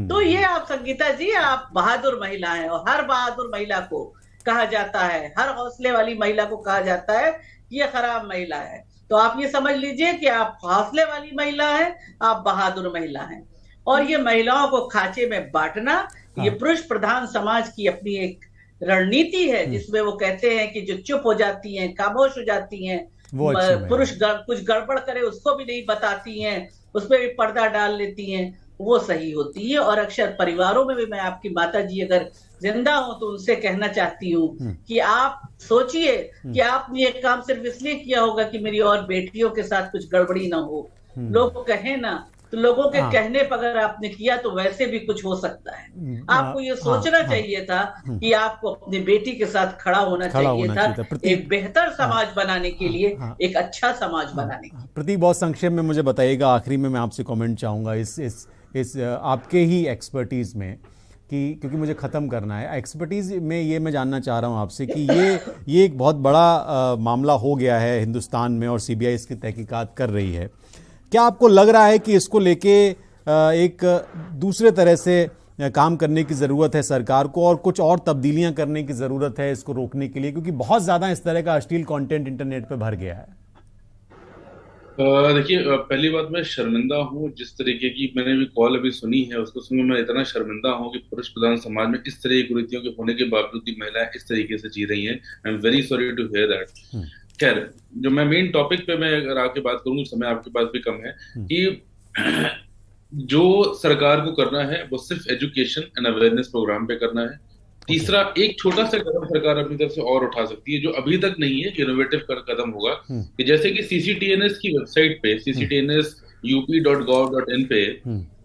तो ये आप संगीता जी, आप बहादुर महिला हैं, और हर बहादुर महिला को कहा जाता है, हर हौसले वाली महिला को कहा जाता है कि ये खराब महिला है। तो आप ये समझ लीजिए कि आप हौसले वाली महिला है, आप बहादुर महिला हैं। और ये महिलाओं को खांचे में बांटना, ये पुरुष प्रधान समाज की अपनी एक रणनीति है, जिसमें वो कहते हैं कि जो चुप हो जाती हैं, खामोश हो जाती हैं, पुरुष कुछ गड़बड़ करे उसको भी नहीं बताती हैं, उसमें भी पर्दा डाल लेती हैं, वो सही होती है। और अक्सर परिवारों में भी, मैं आपकी माता जी अगर जिंदा हो तो उनसे कहना चाहती हूँ कि आप सोचिए कि आपने ये काम सिर्फ इसलिए किया होगा कि मेरी और बेटियों के साथ कुछ गड़बड़ी ना हो, लोग कहें ना, तो लोगों के कहने पर अगर आपने किया तो वैसे भी कुछ हो सकता है। आपको ये सोचना चाहिए था कि आपको अपनी बेटी के साथ खड़ा होना चाहिए था, एक बेहतर समाज बनाने के लिए, एक अच्छा समाज बनाने के लिए। प्रतीक, बहुत संक्षेप में मुझे बताइएगा, आखिरी में मैं आपसे कमेंट चाहूंगा इस आपके ही एक्सपर्टीज में, कि क्योंकि मुझे ख़त्म करना है एक्सपर्टीज़ में, ये मैं जानना चाह रहा हूँ आपसे कि ये एक बहुत बड़ा मामला हो गया है हिंदुस्तान में और सीबीआई इसकी तहकीकात कर रही है। क्या आपको लग रहा है कि इसको लेके एक दूसरे तरह से काम करने की ज़रूरत है सरकार को, और कुछ और तब्दीलियाँ करने की ज़रूरत है इसको रोकने के लिए, क्योंकि बहुत ज़्यादा इस तरह का अश्लील कंटेंट इंटरनेट पे भर गया है? देखिए, पहली बात, मैं शर्मिंदा हूँ जिस तरीके की मैंने भी कॉल अभी सुनी है, उसको सुन मैं इतना शर्मिंदा हूँ कि पुरुष प्रधान समाज में इस तरह की कुरीतियों के होने के बावजूद भी महिलाएं इस तरीके से जी रही हैं। I am very sorry to hear that. खैर, जो मैं मेन टॉपिक पे मैं अगर आके बात करूँ, समय आपके पास भी कम है, कि जो सरकार को करना है वो सिर्फ एजुकेशन एंड अवेयरनेस प्रोग्राम पे करना है। तीसरा, एक छोटा सा कदम सरकार अपनी तरफ से और उठा सकती है जो अभी तक नहीं है, इनोवेटिव कदम होगा, कि जैसे कि CCTNS की वेबसाइट पे, CCTNS up.gov.in पे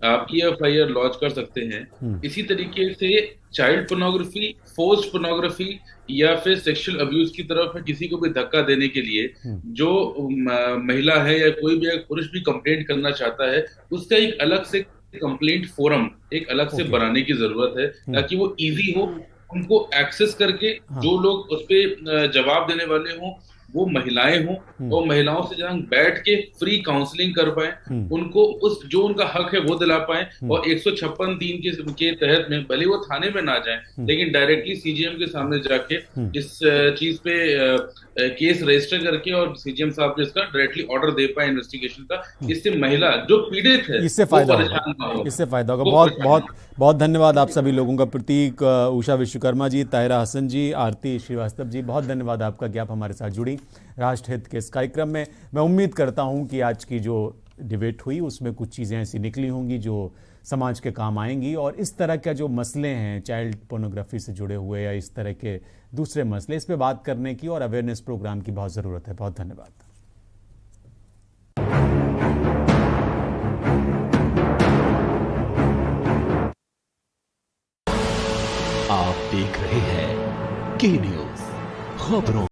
आप EFIR लॉन्च कर सकते हैं। इसी तरीके से चाइल्ड पोर्नोग्राफी, फोर्स्ड पोर्नोग्राफी या फिर सेक्सुअल अब्यूज की तरफ किसी को भी धक्का देने के लिए जो महिला है या कोई भी पुरुष भी कंप्लेंट करना चाहता है, उसका एक अलग से कंप्लेंट फोरम एक अलग से बनाने की जरूरत है, ताकि वो इजी हो, उनको एक्सेस करके जो लोग उस पे जवाब देने वाले हों वो महिलाएं हों, और महिलाओं से जहां बैठ के फ्री काउंसलिंग कर पाए, उनको उस जो उनका हक है वो दिला पाए, और 156(3) के तहत में भले वो थाने में ना जाए लेकिन डायरेक्टली CGM के सामने जाके इस चीज पे केस रजिस्टर करके और CGM साहब को इसका डायरेक्टली ऑर्डर दे पाए इन्वेस्टिगेशन का। इससे महिला जो पीड़ित है इससे फायदा होगा। बहुत बहुत बहुत धन्यवाद आप सभी लोगों का। प्रतीक, उषा विश्वकर्मा जी, ताहिरा हसन जी, आरती श्रीवास्तव जी, बहुत धन्यवाद आपका कि आप हमारे साथ जुड़ी राष्ट्रहित के इस कार्यक्रम में। मैं उम्मीद करता हूं कि आज की जो डिबेट हुई उसमें कुछ चीज़ें ऐसी निकली होंगी जो समाज के काम आएंगी, और इस तरह के जो मसले हैं चाइल्ड पोर्नोग्राफी से जुड़े हुए या इस तरह के दूसरे मसले, इस पे बात करने की और अवेयरनेस प्रोग्राम की बहुत ज़रूरत है। बहुत धन्यवाद। आप देख रहे हैं के न्यूज़ खबरों।